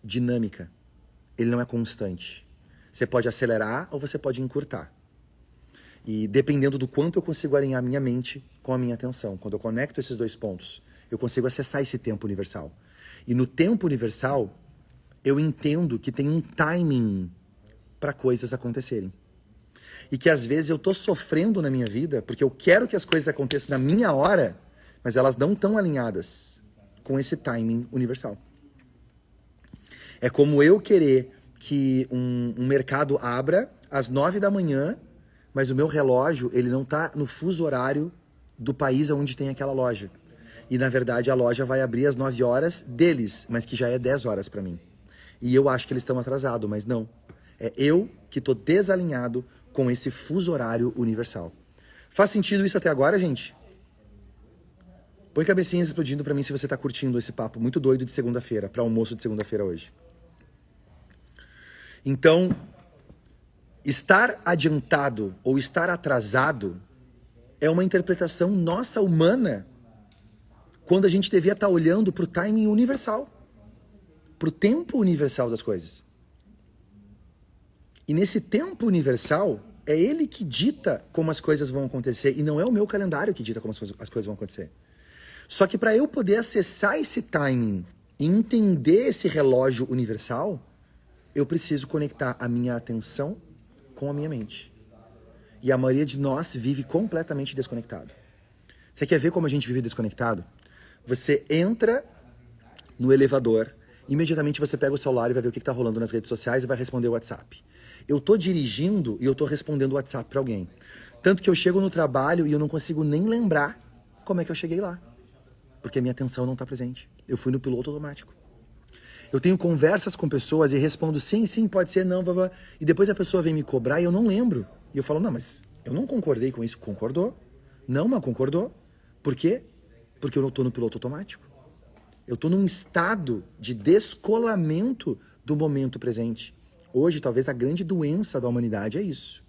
dinâmica. Ele não é constante. Você pode acelerar ou você pode encurtar. E dependendo do quanto eu consigo alinhar minha mente com a minha atenção, quando eu conecto esses dois pontos, eu consigo acessar esse tempo universal. E no tempo universal, eu entendo que tem um timing para coisas acontecerem. E que às vezes eu tô sofrendo na minha vida porque eu quero que as coisas aconteçam na minha hora, mas elas não estão alinhadas com esse timing universal. É como eu querer que um mercado abra às 9 da manhã, mas o meu relógio ele não tá no fuso horário do país onde tem aquela loja. E na verdade a loja vai abrir às 9 horas deles, mas que já é 10 horas para mim. E eu acho que eles estão atrasados, mas não. É eu que estou desalinhado com esse fuso horário universal. Faz sentido isso até agora, gente? Põe cabecinhas explodindo para mim se você está curtindo esse papo muito doido de segunda-feira, para almoço de segunda-feira hoje. Então, estar adiantado ou estar atrasado é uma interpretação nossa, humana, quando a gente devia estar olhando para o timing universal, para o tempo universal das coisas. E nesse tempo universal, é ele que dita como as coisas vão acontecer e não é o meu calendário que dita como as coisas vão acontecer. Só que para eu poder acessar esse timing e entender esse relógio universal, eu preciso conectar a minha atenção com a minha mente. E a maioria de nós vive completamente desconectado. Você quer ver como a gente vive desconectado? Você entra no elevador, imediatamente você pega o celular e vai ver o que está rolando nas redes sociais e vai responder o WhatsApp. Eu tô dirigindo e eu tô respondendo o WhatsApp para alguém. Tanto que eu chego no trabalho e eu não consigo nem lembrar como é que eu cheguei lá. Porque a minha atenção não está presente. Eu fui no piloto automático. Eu tenho conversas com pessoas e respondo sim, sim, pode ser, não, blá, blá. E depois a pessoa vem me cobrar e eu não lembro. E eu falo, não, mas eu não concordei com isso. Concordou? Não, mas concordou. Por quê? Porque eu não estou no piloto automático. Eu estou num estado de descolamento do momento presente. Hoje, talvez a grande doença da humanidade é isso.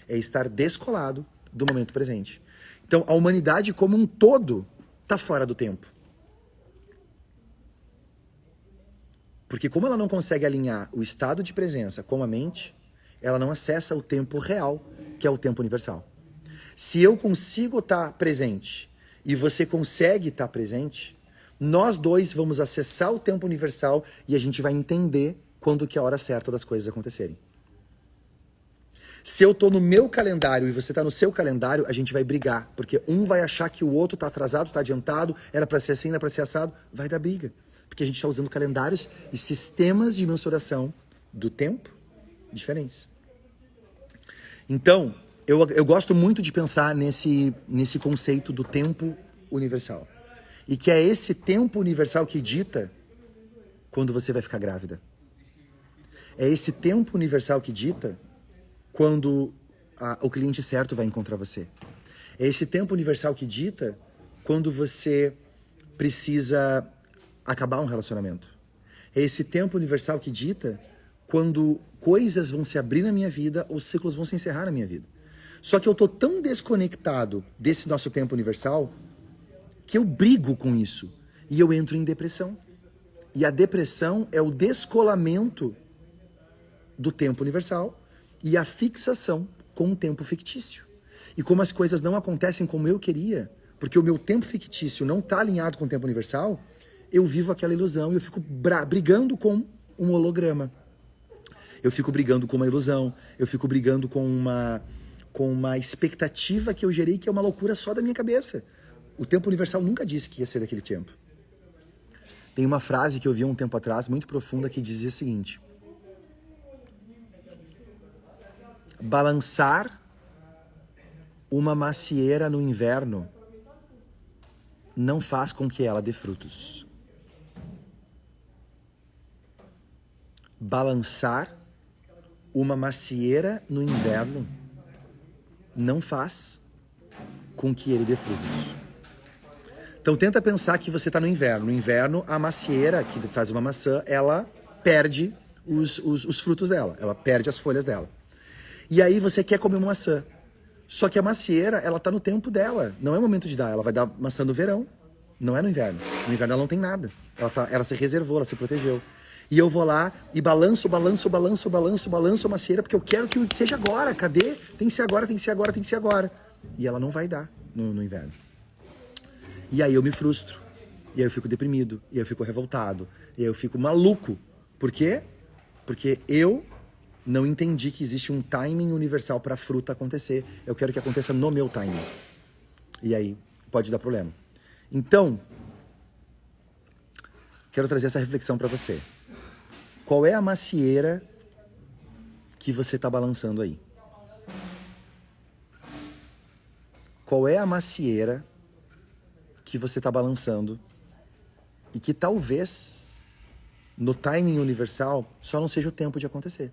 É estar descolado do momento presente. Então, a humanidade como um todo está fora do tempo. Porque como ela não consegue alinhar o estado de presença com a mente, ela não acessa o tempo real, que é o tempo universal. Se eu consigo estar presente e você consegue estar presente, nós dois vamos acessar o tempo universal e a gente vai entender quando que é a hora certa das coisas acontecerem. Se eu tô no meu calendário e você tá no seu calendário, a gente vai brigar, porque um vai achar que o outro tá atrasado, tá adiantado, era para ser assim, era para ser assado, vai dar briga. Porque a gente está usando calendários e sistemas de mensuração do tempo diferentes. Então, eu gosto muito de pensar nesse conceito do tempo universal. E que é esse tempo universal que dita quando você vai ficar grávida. É esse tempo universal que dita quando o cliente certo vai encontrar você. É esse tempo universal que dita quando você precisa acabar um relacionamento. É esse tempo universal que dita quando coisas vão se abrir na minha vida ou ciclos vão se encerrar na minha vida. Só que eu tô tão desconectado desse nosso tempo universal que eu brigo com isso e eu entro em depressão. E a depressão é o descolamento do tempo universal e a fixação com um tempo fictício. E como as coisas não acontecem como eu queria, porque o meu tempo fictício não está alinhado com o tempo universal, eu vivo aquela ilusão e eu fico brigando com um holograma. Eu fico brigando com uma ilusão, eu fico brigando com uma expectativa que eu gerei, que é uma loucura só da minha cabeça. O tempo universal nunca disse que ia ser daquele tempo. Tem uma frase que eu vi um tempo atrás, muito profunda, que dizia o seguinte: balançar uma macieira no inverno não faz com que ela dê frutos. Balançar uma macieira no inverno não faz com que ele dê frutos. Então tenta pensar que você está no inverno. No inverno, a macieira que faz uma maçã, ela perde os frutos dela, ela perde as folhas dela. E aí você quer comer uma maçã. Só que a macieira, ela está no tempo dela. Não é o momento de dar. Ela vai dar maçã no verão. Não é no inverno. No inverno ela não tem nada. Ela se reservou, ela se protegeu. E eu vou lá e balanço a macieira, porque eu quero que seja agora. Cadê? Tem que ser agora, tem que ser agora, tem que ser agora. E ela não vai dar no inverno. E aí eu me frustro. E aí eu fico deprimido. E aí eu fico revoltado. E aí eu fico maluco. Por quê? Porque eu não entendi que existe um timing universal para a fruta acontecer. Eu quero que aconteça no meu timing. E aí pode dar problema. Então, quero trazer essa reflexão para você. Qual é a macieira que você está balançando aí? Qual é a macieira que você está balançando e que talvez no timing universal só não seja o tempo de acontecer?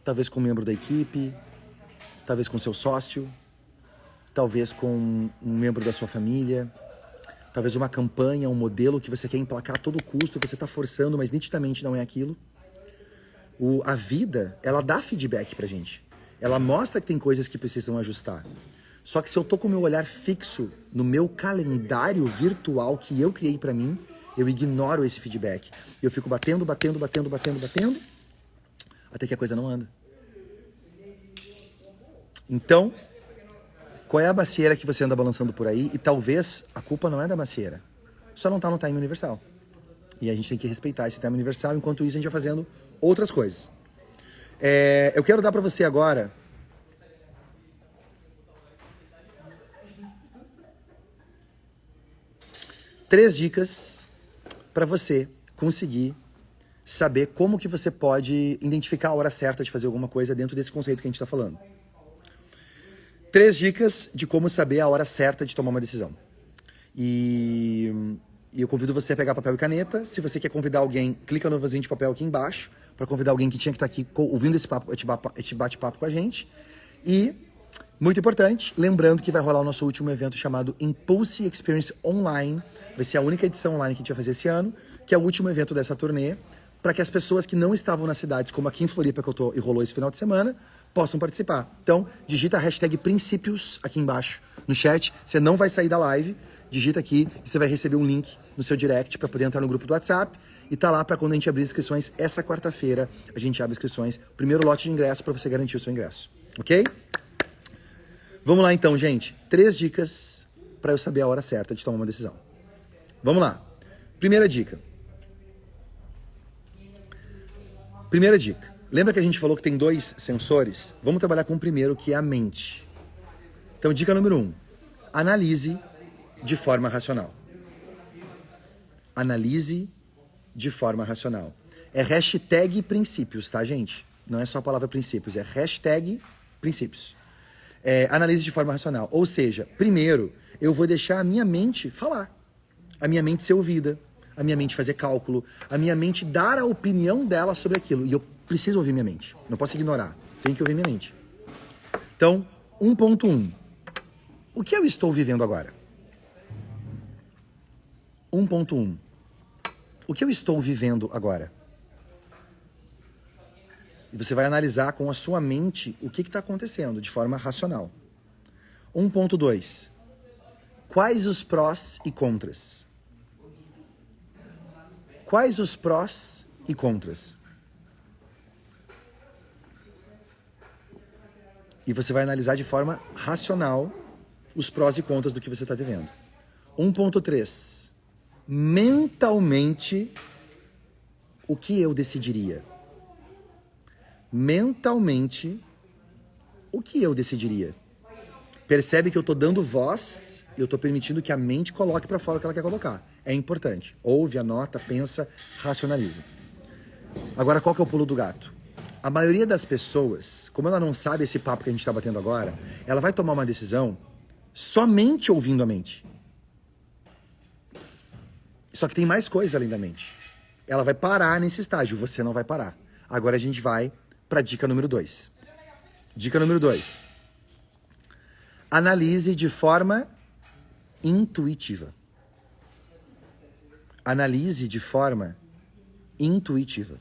Talvez com um membro da equipe, talvez com seu sócio, talvez com um membro da sua família, talvez uma campanha, um modelo que você quer emplacar a todo custo, você está forçando, mas nitidamente não é aquilo. A vida, ela dá feedback pra gente. Ela mostra que tem coisas que precisam ajustar. Só que se eu tô com o meu olhar fixo no meu calendário virtual que eu criei pra mim, eu ignoro esse feedback. Eu fico batendo, até que a coisa não anda. Então, qual é a macieira que você anda balançando por aí? E talvez a culpa não é da macieira. Só não tá no time universal. E a gente tem que respeitar esse time universal. Enquanto isso, a gente vai fazendo outras coisas. Eu quero dar pra você agora 3 dicas para você conseguir saber como que você pode identificar a hora certa de fazer alguma coisa dentro desse conceito que a gente está falando. 3 dicas de como saber a hora certa de tomar uma decisão. E eu convido você a pegar papel e caneta. Se você quer convidar alguém, clica no vasinho de papel aqui embaixo para convidar alguém que tinha que estar aqui ouvindo esse bate-papo com a gente. E, muito importante, lembrando que vai rolar o nosso último evento chamado Impulse Experience Online. Vai ser a única edição online que a gente vai fazer esse ano, que é o último evento dessa turnê, para que as pessoas que não estavam nas cidades, como aqui em Floripa, que eu tô e rolou esse final de semana, possam participar. Então, digita a hashtag princípios aqui embaixo no chat. Você não vai sair da live, digita aqui e você vai receber um link no seu direct para poder entrar no grupo do WhatsApp. E tá lá para quando a gente abrir as inscrições, essa quarta-feira, a gente abre inscrições, primeiro lote de ingresso para você garantir o seu ingresso. Ok? Vamos lá então, gente. 3 dicas para eu saber a hora certa de tomar uma decisão. Vamos lá. Primeira dica. Lembra que a gente falou que tem 2 sensores? Vamos trabalhar com o primeiro, que é a mente. Então, dica número 1. Analise de forma racional. Analise de forma racional. É hashtag princípios, tá, gente? Não é só a palavra princípios, é hashtag princípios. Analise de forma racional. Ou seja, primeiro, eu vou deixar a minha mente falar. A minha mente ser ouvida. A minha mente fazer cálculo. A minha mente dar a opinião dela sobre aquilo. E eu preciso ouvir minha mente. Não posso ignorar. Tenho que ouvir minha mente. Então, 1.1. O que eu estou vivendo agora? 1.1. O que eu estou vivendo agora? E você vai analisar com a sua mente o que está acontecendo de forma racional. 1.2. Quais os prós e contras? Quais os prós e contras? E você vai analisar de forma racional os prós e contras do que você está vivendo. 1.3. Mentalmente, o que eu decidiria? Mentalmente, o que eu decidiria? Percebe que eu estou dando voz e eu estou permitindo que a mente coloque para fora o que ela quer colocar. É importante. Ouve, anota, pensa, racionaliza. Agora, qual que é o pulo do gato? A maioria das pessoas, como ela não sabe esse papo que a gente está batendo agora, ela vai tomar uma decisão somente ouvindo a mente. Só que tem mais coisa além da mente. Ela vai parar nesse estágio, você não vai parar. Agora a gente vai para a dica número 2. Dica número 2. Analise de forma intuitiva. Analise de forma intuitiva.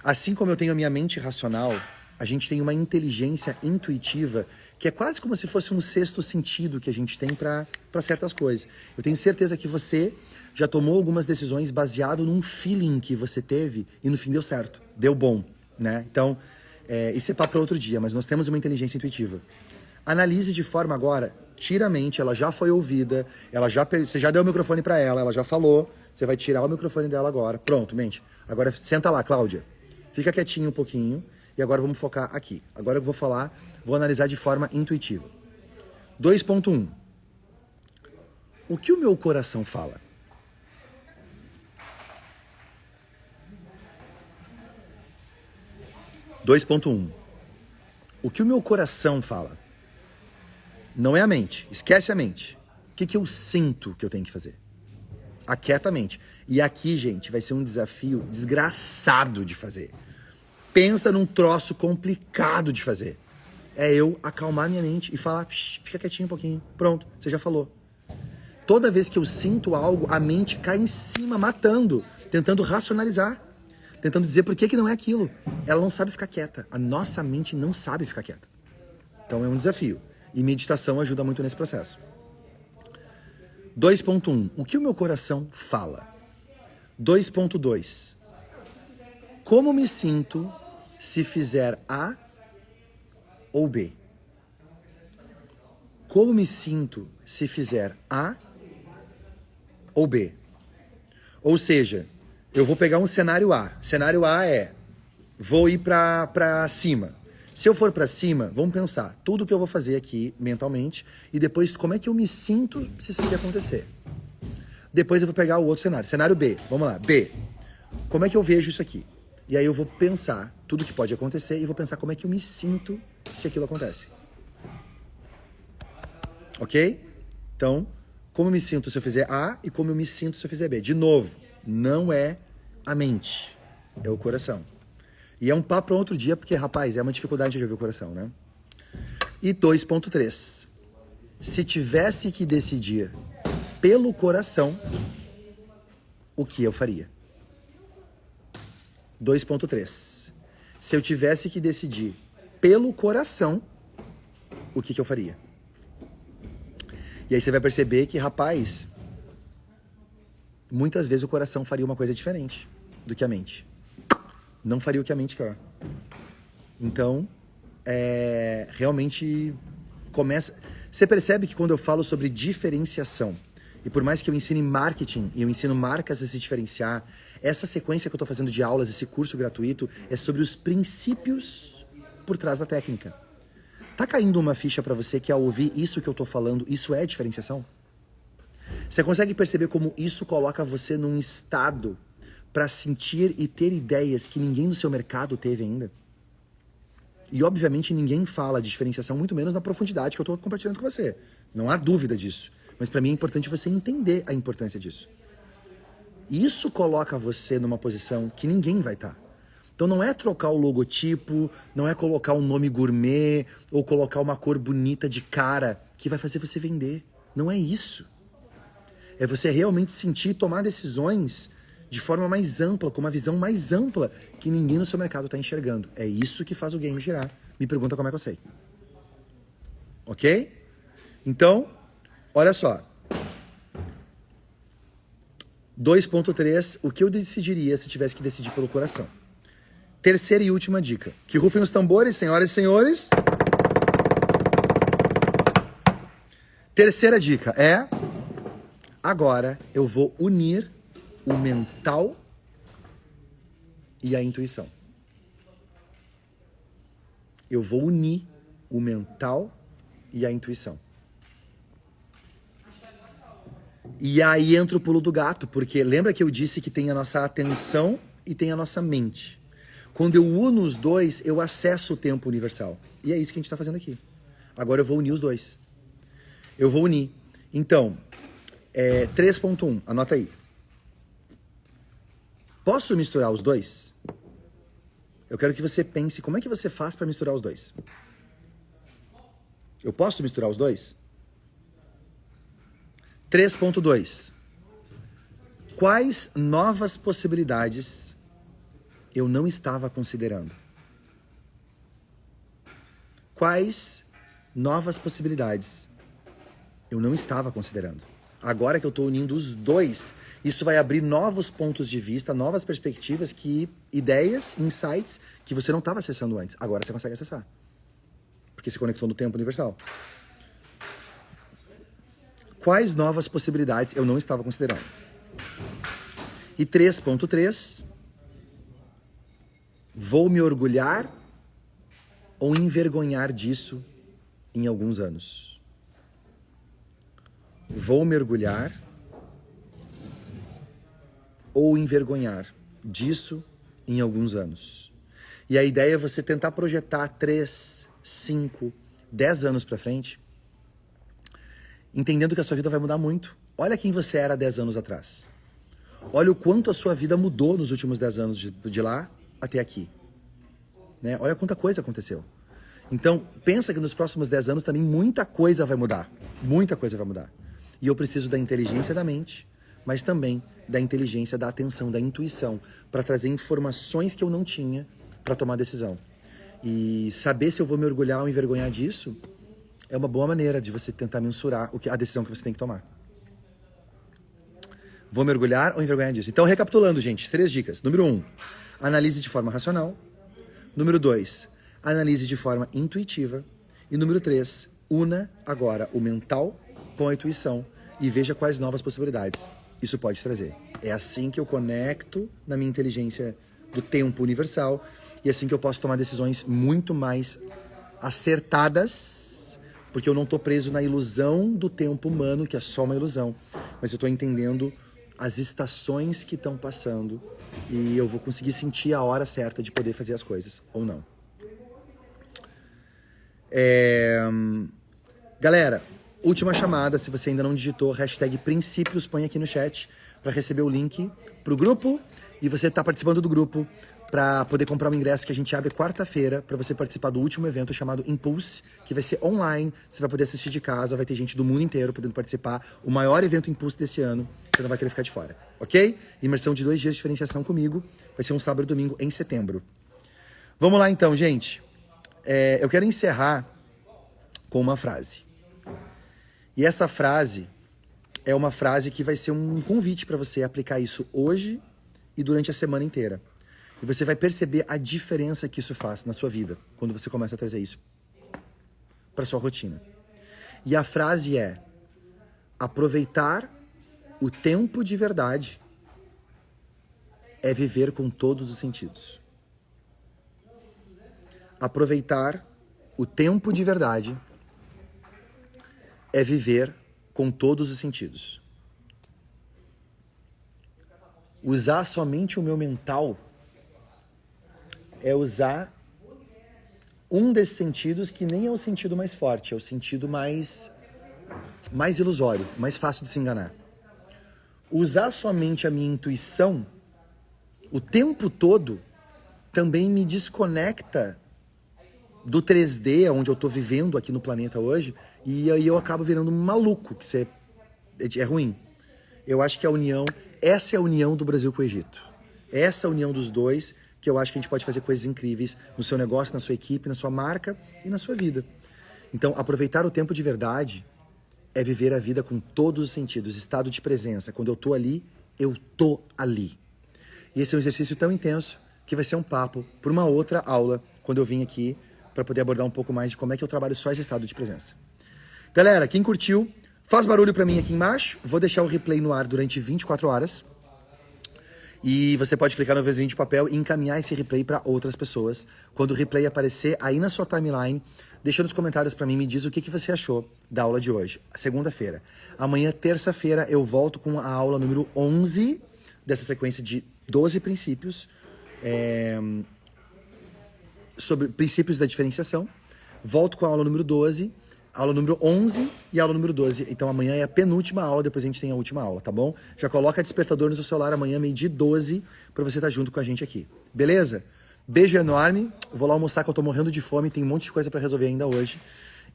Assim como eu tenho a minha mente racional, a gente tem uma inteligência intuitiva que é quase como se fosse um sexto sentido que a gente tem para certas coisas. Eu tenho certeza que você já tomou algumas decisões baseado num feeling que você teve e no fim deu certo, deu bom, né? Então, isso é papo para outro dia, mas nós temos uma inteligência intuitiva. Analise de forma agora, tira a mente, ela já foi ouvida, você já deu o microfone para ela, ela já falou, você vai tirar o microfone dela agora. Pronto, mente. Agora senta lá, Cláudia. Fica quietinho um pouquinho e agora vamos focar aqui. Agora eu vou analisar de forma intuitiva. 2.1. O que o meu coração fala? O que o meu coração fala? Não é a mente, esquece a mente. O que eu sinto que eu tenho que fazer? Aquieta a mente. E aqui, gente, vai ser um desafio desgraçado de fazer. Pensa num troço complicado de fazer. É eu acalmar minha mente e falar, fica quietinho um pouquinho. Pronto, você já falou. Toda vez que eu sinto algo, a mente cai em cima, matando, tentando racionalizar, tentando dizer por que não é aquilo. Ela não sabe ficar quieta. A nossa mente não sabe ficar quieta. Então é um desafio. E meditação ajuda muito nesse processo. 2.1. O que o meu coração fala? 2.2. Como me sinto se fizer A ou B? Como me sinto se fizer A ou B? Ou seja, eu vou pegar um cenário A. Cenário A é, vou ir para cima. Se eu for para cima, vamos pensar tudo que eu vou fazer aqui mentalmente e depois como é que eu me sinto se isso aqui acontecer. Depois eu vou pegar o outro cenário. Cenário B, vamos lá, B. Como é que eu vejo isso aqui? E aí eu vou pensar tudo que pode acontecer e vou pensar como é que eu me sinto se aquilo acontece. Ok? Então, como eu me sinto se eu fizer A e como eu me sinto se eu fizer B. De novo, não é a mente, é o coração. E é um papo para outro dia, porque, rapaz, é uma dificuldade de ouvir o coração, né? E 2.3. Se tivesse que decidir pelo coração, o que eu faria? 2.3. Se eu tivesse que decidir pelo coração, o que eu faria? E aí você vai perceber que, rapaz, muitas vezes o coração faria uma coisa diferente do que a mente. Não faria o que a mente quer. Então, realmente começa... Você percebe que quando eu falo sobre diferenciação, e por mais que eu ensine marketing e eu ensino marcas a se diferenciar, essa sequência que eu estou fazendo de aulas, esse curso gratuito, é sobre os princípios por trás da técnica. Tá caindo uma ficha para você que ao ouvir isso que eu estou falando, isso é diferenciação? Você consegue perceber como isso coloca você num estado para sentir e ter ideias que ninguém no seu mercado teve ainda? E obviamente ninguém fala de diferenciação, muito menos na profundidade que eu estou compartilhando com você. Não há dúvida disso. Mas para mim é importante você entender a importância disso. E isso coloca você numa posição que ninguém vai estar. Então não é trocar o logotipo, não é colocar um nome gourmet ou colocar uma cor bonita de cara que vai fazer você vender. Não é isso. É você realmente sentir e tomar decisões de forma mais ampla, com uma visão mais ampla que ninguém no seu mercado está enxergando. É isso que faz o game girar. Me pergunta como é que eu sei. Ok? Então, olha só. 2.3, o que eu decidiria se tivesse que decidir pelo coração? Terceira e última dica. Que rufem os tambores, senhoras e senhores. Terceira dica é... Agora eu vou unir o mental e a intuição. Eu vou unir o mental e a intuição. E aí entra o pulo do gato, porque lembra que eu disse que tem a nossa atenção e tem a nossa mente. Quando eu uno os dois, eu acesso o tempo universal. E é isso que a gente está fazendo aqui. Agora eu vou unir os dois. Eu vou unir. Então, 3.1, anota aí. Posso misturar os dois? Eu quero que você pense, como é que você faz para misturar os dois? Eu posso misturar os dois? 3.2. Quais novas possibilidades eu não estava considerando? Quais novas possibilidades eu não estava considerando? Agora que eu estou unindo os dois, isso vai abrir novos pontos de vista, novas perspectivas, ideias, insights que você não estava acessando antes. Agora você consegue acessar. Porque se conectou no tempo universal. Quais novas possibilidades eu não estava considerando? E 3.3, vou me orgulhar ou envergonhar disso em alguns anos? Vou me orgulhar ou envergonhar disso em alguns anos? E a ideia é você tentar projetar 3, 5, 10 anos para frente, entendendo que a sua vida vai mudar muito. Olha quem você era 10 anos atrás. Olha o quanto a sua vida mudou nos últimos 10 anos de lá até aqui. Né? Olha quanta coisa aconteceu. Então, pensa que nos próximos 10 anos também muita coisa vai mudar. Muita coisa vai mudar. E eu preciso da inteligência da mente, mas também da inteligência da atenção, da intuição, para trazer informações que eu não tinha para tomar decisão. E saber se eu vou me orgulhar ou envergonhar disso é uma boa maneira de você tentar mensurar a decisão que você tem que tomar. Vou me orgulhar ou envergonhar disso? Então, recapitulando, gente, 3 dicas. Número 1, analise de forma racional. Número 2, analise de forma intuitiva. E número 3, una agora o mental com a intuição e veja quais novas possibilidades isso pode trazer. É assim que eu conecto na minha inteligência do tempo universal e assim que eu posso tomar decisões muito mais acertadas, porque eu não estou preso na ilusão do tempo humano, que é só uma ilusão, mas eu estou entendendo as estações que estão passando e eu vou conseguir sentir a hora certa de poder fazer as coisas, ou não. Galera, última chamada, se você ainda não digitou, #princípios, põe aqui no chat para receber o link pro grupo e você tá participando do grupo para poder comprar um ingresso que a gente abre quarta-feira para você participar do último evento chamado Impulse, que vai ser online, você vai poder assistir de casa, vai ter gente do mundo inteiro podendo participar, o maior evento Impulse desse ano, você não vai querer ficar de fora, ok? Imersão de 2 dias de diferenciação comigo, vai ser um sábado e domingo em setembro. Vamos lá então, gente. Eu quero encerrar com uma frase. E essa frase é uma frase que vai ser um convite para você aplicar isso hoje e durante a semana inteira. E você vai perceber a diferença que isso faz na sua vida, quando você começa a trazer isso para sua rotina. E a frase é: aproveitar o tempo de verdade é viver com todos os sentidos. Aproveitar o tempo de verdade é viver com todos os sentidos. Usar somente o meu mental é usar um desses sentidos que nem é o sentido mais forte, é o sentido mais ilusório, mais fácil de se enganar. Usar somente a minha intuição o tempo todo também me desconecta do 3D, onde eu estou vivendo aqui no planeta hoje, e aí eu acabo virando um maluco, que isso é ruim. Eu acho que essa é a união do Brasil com o Egito. Essa é a união dos dois, que eu acho que a gente pode fazer coisas incríveis no seu negócio, na sua equipe, na sua marca e na sua vida. Então, aproveitar o tempo de verdade é viver a vida com todos os sentidos, estado de presença. Quando eu tô ali, eu tô ali. E esse é um exercício tão intenso que vai ser um papo por uma outra aula, quando eu vim aqui, para poder abordar um pouco mais de como é que eu trabalho só esse estado de presença. Galera, quem curtiu, faz barulho para mim aqui embaixo. Vou deixar o replay no ar durante 24 horas. E você pode clicar no vizinho de papel e encaminhar esse replay para outras pessoas. Quando o replay aparecer aí na sua timeline, deixa nos comentários para mim, me diz o que você achou da aula de hoje, segunda-feira. Amanhã, terça-feira, eu volto com a aula número 11 dessa sequência de 12 princípios sobre princípios da diferenciação. Volto com a aula número 12, aula número 11 e aula número 12. Então amanhã é a penúltima aula, depois a gente tem a última aula, tá bom? Já coloca despertador no seu celular amanhã, meio-dia 12, pra você estar junto com a gente aqui. Beleza? Beijo enorme. Vou lá almoçar que eu tô morrendo de fome, tem um monte de coisa pra resolver ainda hoje.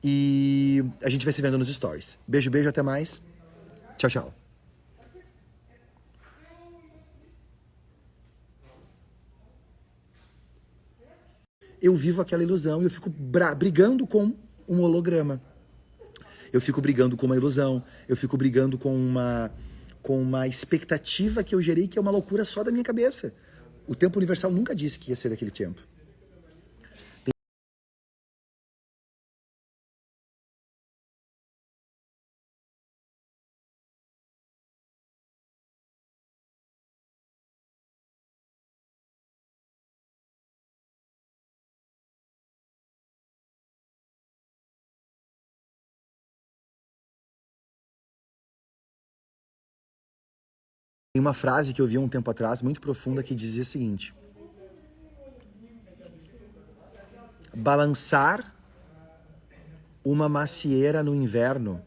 E a gente vai se vendo nos stories. Beijo, beijo, até mais. Tchau, tchau. Eu vivo aquela ilusão e eu fico brigando com um holograma. Eu fico brigando com uma ilusão, eu fico brigando com uma expectativa que eu gerei que é uma loucura só da minha cabeça. O tempo universal nunca disse que ia ser daquele tempo. Tem uma frase que eu vi um tempo atrás, muito profunda, que dizia o seguinte: balançar uma macieira no inverno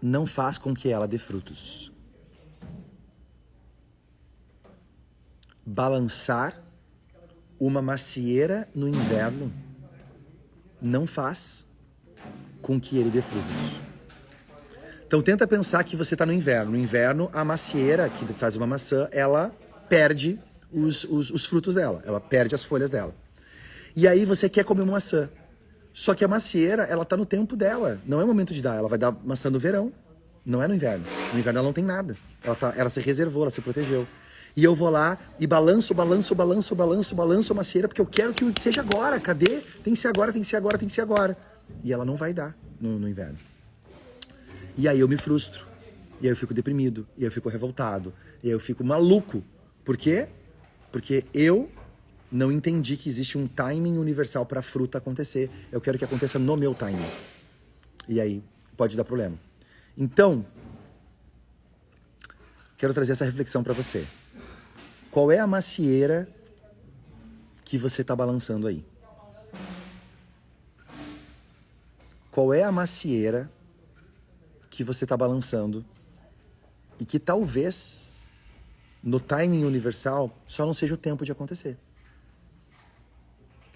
não faz com que ela dê frutos. Balançar uma macieira no inverno não faz com que ele dê frutos. Então tenta pensar que você está no inverno. No inverno, a macieira, que faz uma maçã, ela perde os frutos dela. Ela perde as folhas dela. E aí você quer comer uma maçã. Só que a macieira, ela está no tempo dela. Não é o momento de dar. Ela vai dar maçã no verão. Não é no inverno. No inverno ela não tem nada. Ela se reservou, ela se protegeu. E eu vou lá e balanço a macieira, porque eu quero que seja agora. Cadê? Tem que ser agora, tem que ser agora, tem que ser agora. E ela não vai dar no inverno. E aí eu me frustro, e aí eu fico deprimido, e aí eu fico revoltado, e aí eu fico maluco. Por quê? Porque eu não entendi que existe um timing universal para a fruta acontecer. Eu quero que aconteça no meu timing. E aí pode dar problema. Então, quero trazer essa reflexão para você. Qual é a macieira que você está balançando aí? Qual é a macieira que você está balançando e que talvez no timing universal só não seja o tempo de acontecer?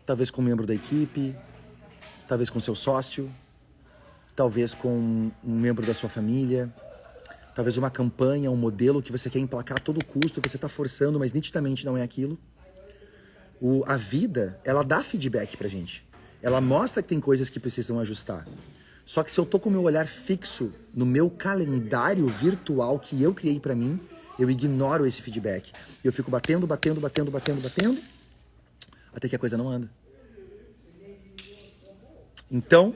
Talvez com um membro da equipe, talvez com seu sócio, talvez com um membro da sua família, talvez uma campanha, um modelo que você quer emplacar a todo custo, você está forçando, mas nitidamente não é aquilo. A vida, ela dá feedback pra gente. Ela mostra que tem coisas que precisam ajustar. Só que se eu tô com o meu olhar fixo no meu calendário virtual que eu criei pra mim, eu ignoro esse feedback. Eu fico batendo, até que a coisa não anda. Então,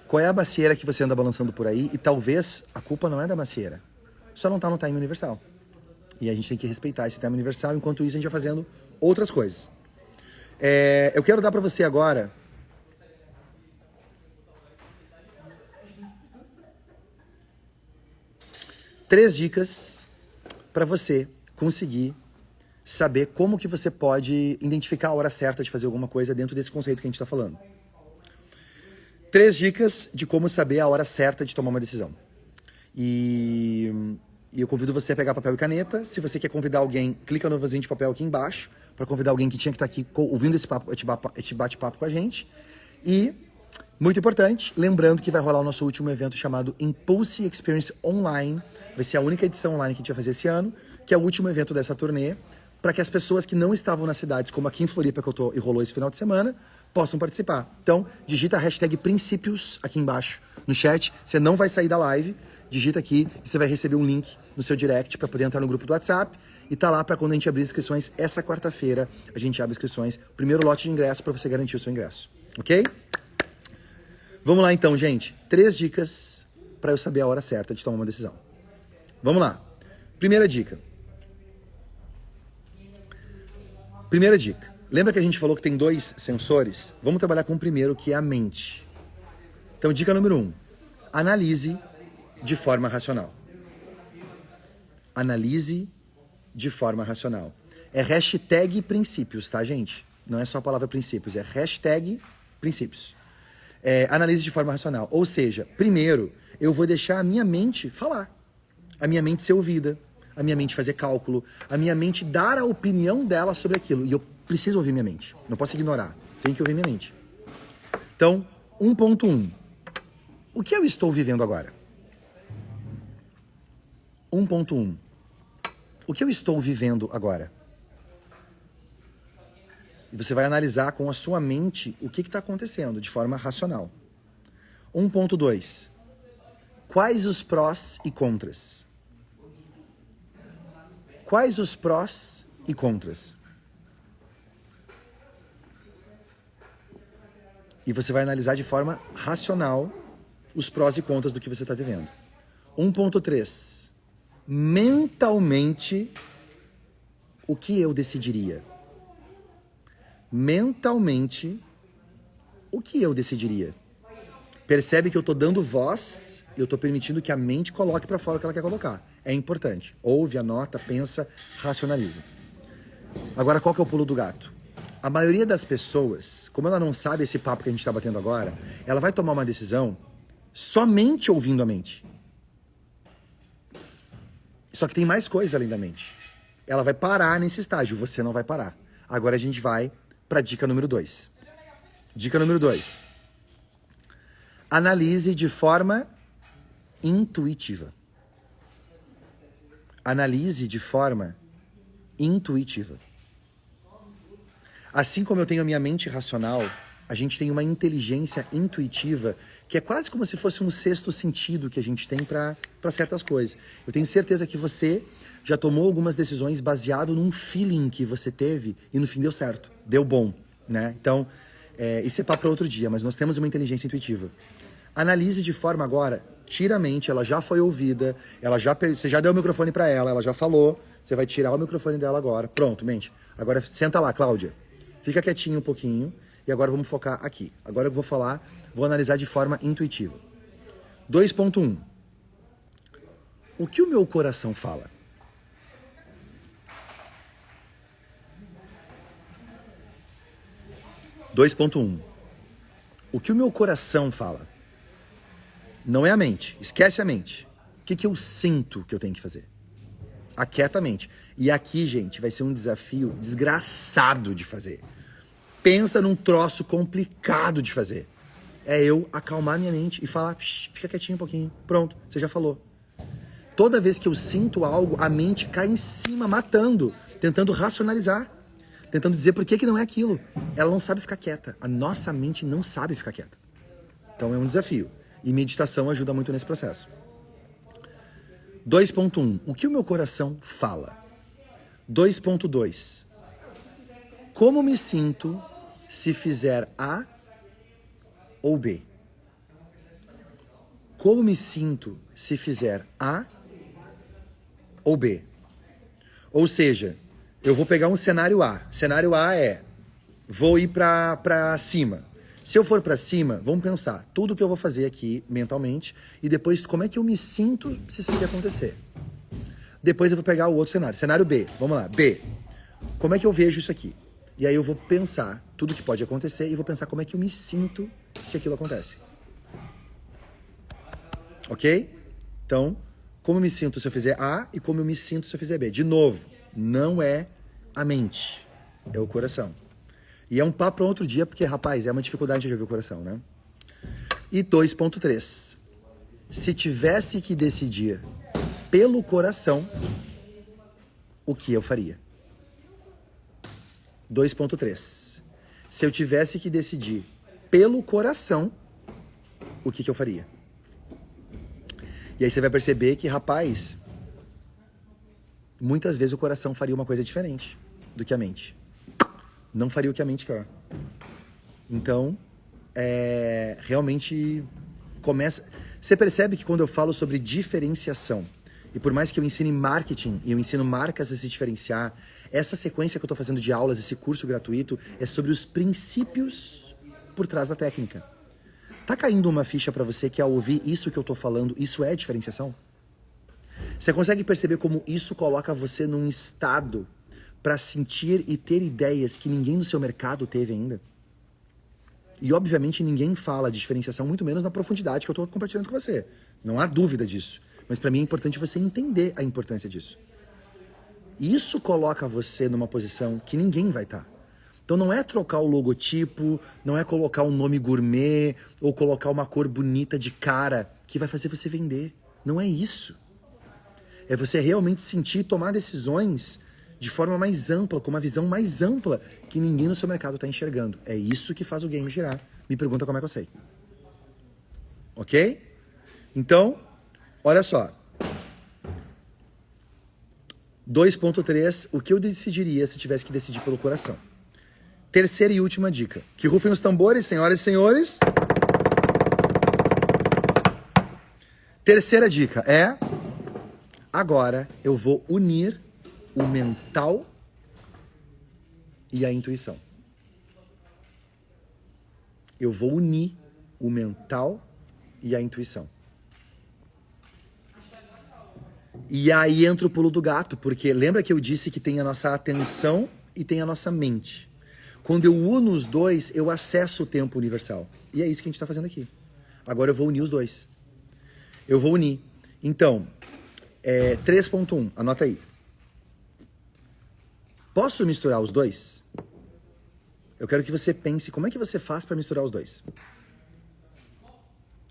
qual é a macieira que você anda balançando por aí? E talvez a culpa não é da macieira. Só não tá no time universal. E a gente tem que respeitar esse time universal. Enquanto isso, a gente vai fazendo outras coisas. Eu quero dar pra você agora 3 dicas para você conseguir saber como que você pode identificar a hora certa de fazer alguma coisa dentro desse conceito que a gente está falando. 3 dicas de como saber a hora certa de tomar uma decisão. E eu convido você a pegar papel e caneta. Se você quer convidar alguém, clica no vasinho de papel aqui embaixo para convidar alguém que tinha que estar aqui ouvindo esse bate-papo com a gente. E, muito importante, lembrando que vai rolar o nosso último evento chamado Impulse Experience Online. Vai ser a única edição online que a gente vai fazer esse ano, que é o último evento dessa turnê, para que as pessoas que não estavam nas cidades, como aqui em Floripa, que eu tô e rolou esse final de semana, possam participar. Então, digita a hashtag princípios aqui embaixo no chat. Você não vai sair da live. Digita aqui e você vai receber um link no seu direct para poder entrar no grupo do WhatsApp. E tá lá para quando a gente abrir inscrições. Essa quarta-feira a gente abre inscrições. Primeiro lote de ingresso para você garantir o seu ingresso. Ok? Vamos lá então, gente. 3 dicas para eu saber a hora certa de tomar uma decisão. Vamos lá. Primeira dica. Primeira dica. Lembra que a gente falou que tem 2 sensores? Vamos trabalhar com o primeiro, que é a mente. Então, dica número 1. Analise de forma racional. Analise de forma racional. É hashtag princípios, tá, gente? Não é só a palavra princípios, é hashtag princípios. Analise de forma racional. Ou seja, primeiro, eu vou deixar a minha mente falar. A minha mente ser ouvida. A minha mente fazer cálculo. A minha mente dar a opinião dela sobre aquilo. E eu preciso ouvir minha mente. Não posso ignorar. Tenho que ouvir minha mente. Então, 1.1. O que eu estou vivendo agora? 1.1. O que eu estou vivendo agora? E você vai analisar com a sua mente o que está acontecendo de forma racional. 1.2. Quais os prós e contras? Quais os prós e contras? E você vai analisar de forma racional os prós e contras do que você está vivendo. 1.3. Mentalmente, o que eu decidiria? Mentalmente, o que eu decidiria? Percebe que eu estou dando voz, eu estou permitindo que a mente coloque para fora o que ela quer colocar. É importante. Ouve, anota, pensa, racionaliza. Agora, qual que é o pulo do gato? A maioria das pessoas, como ela não sabe esse papo que a gente está batendo agora, ela vai tomar uma decisão somente ouvindo a mente. Só que tem mais coisa além da mente. Ela vai parar nesse estágio, você não vai parar. Agora a gente vai para a dica número 2. Dica número 2. Analise de forma intuitiva. Analise de forma intuitiva. Assim como eu tenho a minha mente racional, a gente tem uma inteligência intuitiva que é quase como se fosse um sexto sentido que a gente tem para certas coisas. Eu tenho certeza que você já tomou algumas decisões baseado num feeling que você teve e no fim deu certo, deu bom, né? Então, isso é papo para outro dia, mas nós temos uma inteligência intuitiva. Analise de forma agora, tira a mente, ela já foi ouvida, você já deu o microfone para ela, ela já falou, você vai tirar o microfone dela agora. Pronto, mente. Agora senta lá, Cláudia. Fica quietinho um pouquinho. E agora vamos focar aqui. Agora eu vou analisar de forma intuitiva. 2.1. O que o meu coração fala? O que o meu coração fala? Não é a mente. Esquece a mente. O que eu sinto que eu tenho que fazer? Aquieta a mente. E aqui, gente, vai ser um desafio desgraçado de fazer. Pensa num troço complicado de fazer. É eu acalmar minha mente e falar, fica quietinho um pouquinho. Pronto, você já falou. Toda vez que eu sinto algo, a mente cai em cima, matando, tentando racionalizar, tentando dizer por que não é aquilo. Ela não sabe ficar quieta. A nossa mente não sabe ficar quieta. Então é um desafio. E meditação ajuda muito nesse processo. 2.1. O que o meu coração fala? 2.2. Como me sinto se fizer A ou B? Como me sinto se fizer A ou B? Ou seja, eu vou pegar um cenário A. Cenário A é, vou ir para cima. Se eu for para cima, vamos pensar tudo que eu vou fazer aqui mentalmente e depois como é que eu me sinto se isso aqui acontecer. Depois eu vou pegar o outro cenário. Cenário B, vamos lá, B. Como é que eu vejo isso aqui? E aí eu vou pensar tudo que pode acontecer e vou pensar como é que eu me sinto se aquilo acontece. Ok? Então, como eu me sinto se eu fizer A e como eu me sinto se eu fizer B. De novo, não é a mente, é o coração. E é um papo para outro dia, porque, rapaz, é uma dificuldade de ouvir o coração, né? E 2.3. Se tivesse que decidir pelo coração, o que eu faria? 2.3. se eu tivesse que decidir pelo coração, o que eu faria? E aí você vai perceber que, rapaz, muitas vezes o coração faria uma coisa diferente do que a mente. Não faria o que a mente quer. Então, realmente começa... Você percebe que quando eu falo sobre diferenciação, e por mais que eu ensine marketing e eu ensino marcas a se diferenciar, essa sequência que eu estou fazendo de aulas, esse curso gratuito, é sobre os princípios por trás da técnica. Tá caindo uma ficha para você que ao ouvir isso que eu estou falando, isso é diferenciação? Você consegue perceber como isso coloca você num estado para sentir e ter ideias que ninguém no seu mercado teve ainda? E obviamente ninguém fala de diferenciação, muito menos na profundidade que eu estou compartilhando com você. Não há dúvida disso. Mas para mim é importante você entender a importância disso. E isso coloca você numa posição que ninguém vai estar. Então não é trocar o logotipo, não é colocar um nome gourmet ou colocar uma cor bonita de cara que vai fazer você vender. Não é isso. É você realmente sentir e tomar decisões de forma mais ampla, com uma visão mais ampla que ninguém no seu mercado está enxergando. É isso que faz o game girar. Me pergunta como é que eu sei. Ok? Então, olha só. 2.3, o que eu decidiria se tivesse que decidir pelo coração? Terceira e última dica. Que rufem os tambores, senhoras e senhores. Terceira dica é... Agora eu vou unir o mental e a intuição. Eu vou unir o mental e a intuição. E aí entra o pulo do gato, porque lembra que eu disse que tem a nossa atenção e tem a nossa mente. Quando eu uno os dois, eu acesso o tempo universal. E é isso que a gente está fazendo aqui. Agora eu vou unir os dois. Eu vou unir. Então, 3.1, anota aí. Posso misturar os dois? Eu quero que você pense, como é que você faz para misturar os dois?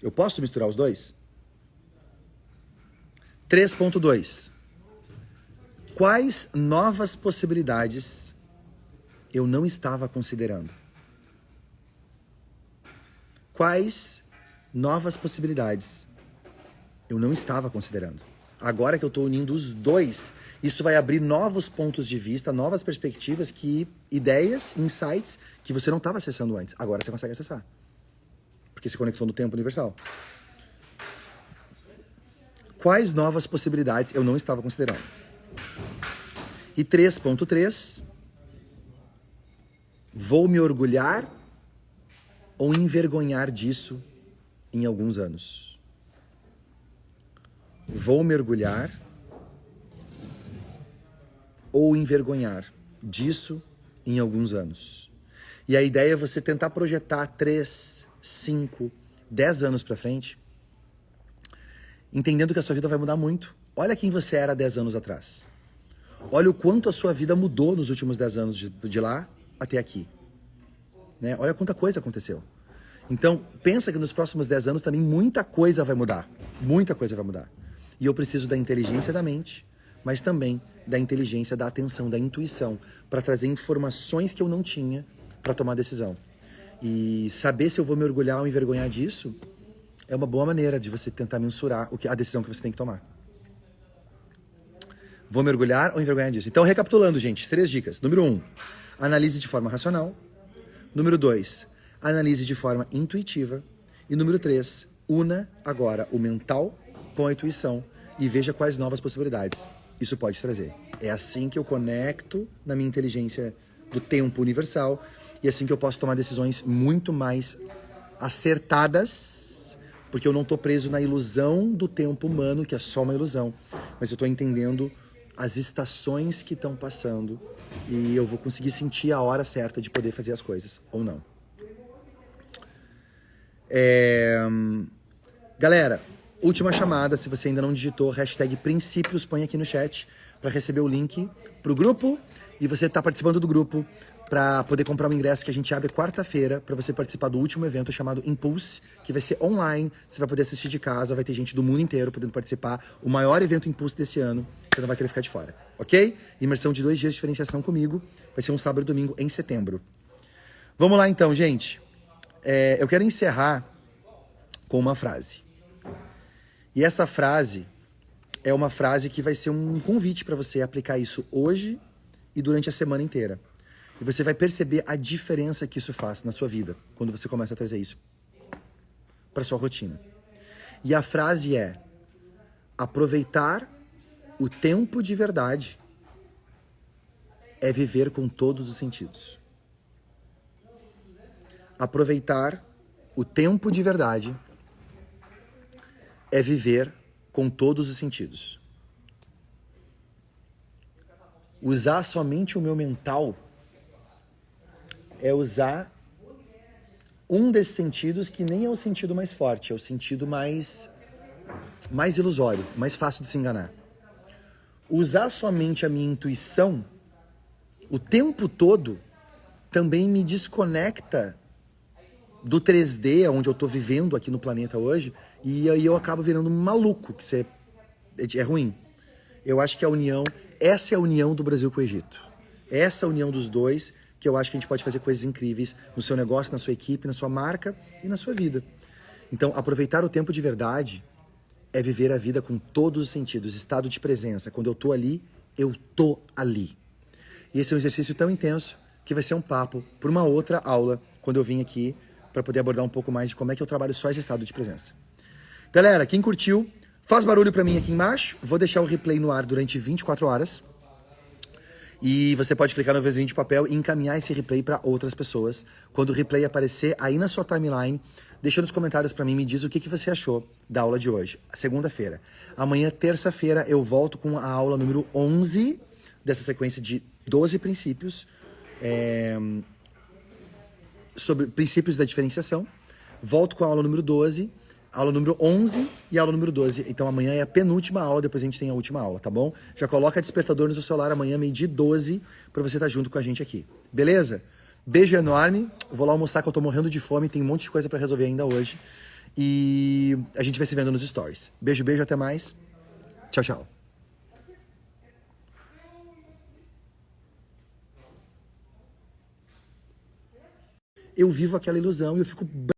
Eu posso misturar os dois? 3.2. Quais novas possibilidades eu não estava considerando? Quais novas possibilidades eu não estava considerando? Agora que eu estou unindo os dois, isso vai abrir novos pontos de vista, novas perspectivas, ideias, insights que você não estava acessando antes. Agora você consegue acessar. Porque se conectou no tempo universal. Quais novas possibilidades eu não estava considerando? E 3.3, vou me orgulhar ou envergonhar disso em alguns anos? Vou me orgulhar ou envergonhar disso em alguns anos? E a ideia é você tentar projetar 3, 5, 10 anos para frente, entendendo que a sua vida vai mudar muito. Olha quem você era 10 anos atrás. Olha o quanto a sua vida mudou nos últimos 10 anos de lá até aqui. Né? Olha quanta coisa aconteceu. Então, pensa que nos próximos 10 anos também muita coisa vai mudar. Muita coisa vai mudar. E eu preciso da inteligência da mente, mas também da inteligência da atenção, da intuição, para trazer informações que eu não tinha para tomar decisão. E saber se eu vou me orgulhar ou envergonhar disso é uma boa maneira de você tentar mensurar a decisão que você tem que tomar. Vou me orgulhar ou envergonhar disso? Então, recapitulando, gente, 3 dicas. Número 1, analise de forma racional. Número 2, analise de forma intuitiva. E número 3, una agora o mental com a intuição e veja quais novas possibilidades isso pode trazer. É assim que eu conecto na minha inteligência do tempo universal e assim que eu posso tomar decisões muito mais acertadas, porque eu não estou preso na ilusão do tempo humano, que é só uma ilusão, mas eu estou entendendo as estações que estão passando e eu vou conseguir sentir a hora certa de poder fazer as coisas, ou não. Galera, última chamada, se você ainda não digitou, hashtag princípios, põe aqui no chat para receber o link pro grupo e você tá participando do grupo para poder comprar um ingresso que a gente abre quarta-feira para você participar do último evento chamado Impulse, que vai ser online, você vai poder assistir de casa, vai ter gente do mundo inteiro podendo participar, o maior evento Impulse desse ano, você não vai querer ficar de fora, ok? Imersão de 2 dias de diferenciação comigo, vai ser um sábado e domingo em setembro. Vamos lá então, gente. Eu quero encerrar com uma frase. E essa frase é uma frase que vai ser um convite para você aplicar isso hoje e durante a semana inteira. E você vai perceber a diferença que isso faz na sua vida quando você começa a trazer isso para sua rotina. E a frase é: aproveitar o tempo de verdade é viver com todos os sentidos. Aproveitar o tempo de verdade é viver com todos os sentidos. Usar somente o meu mental é usar um desses sentidos que nem é o sentido mais forte, é o sentido mais ilusório, mais fácil de se enganar. Usar somente a minha intuição o tempo todo também me desconecta do 3D, onde eu tô vivendo aqui no planeta hoje, e aí eu acabo virando um maluco, que isso é ruim. Eu acho que essa é a união do Brasil com o Egito. Essa união dos dois, que eu acho que a gente pode fazer coisas incríveis no seu negócio, na sua equipe, na sua marca e na sua vida. Então, aproveitar o tempo de verdade é viver a vida com todos os sentidos, estado de presença. Quando eu tô ali, eu tô ali. E esse é um exercício tão intenso que vai ser um papo por uma outra aula, quando eu vim aqui, para poder abordar um pouco mais de como é que eu trabalho só esse estado de presença. Galera, quem curtiu, faz barulho para mim aqui embaixo. Vou deixar o replay no ar durante 24 horas. E você pode clicar no vizinho de papel e encaminhar esse replay para outras pessoas. Quando o replay aparecer aí na sua timeline, deixa nos comentários para mim, me diz o que você achou da aula de hoje, segunda-feira. Amanhã, terça-feira, eu volto com a aula número 11 dessa sequência de 12 princípios sobre princípios da diferenciação. Volto com a aula número 12, aula número 11 e aula número 12. Então amanhã é a penúltima aula, depois a gente tem a última aula, tá bom? Já coloca despertador no seu celular amanhã, meio-dia 12, pra você estar junto com a gente aqui. Beleza? Beijo enorme. Vou lá almoçar que eu tô morrendo de fome, tem um monte de coisa pra resolver ainda hoje. E a gente vai se vendo nos stories. Beijo, beijo, até mais. Tchau, tchau. Eu vivo aquela ilusão e eu fico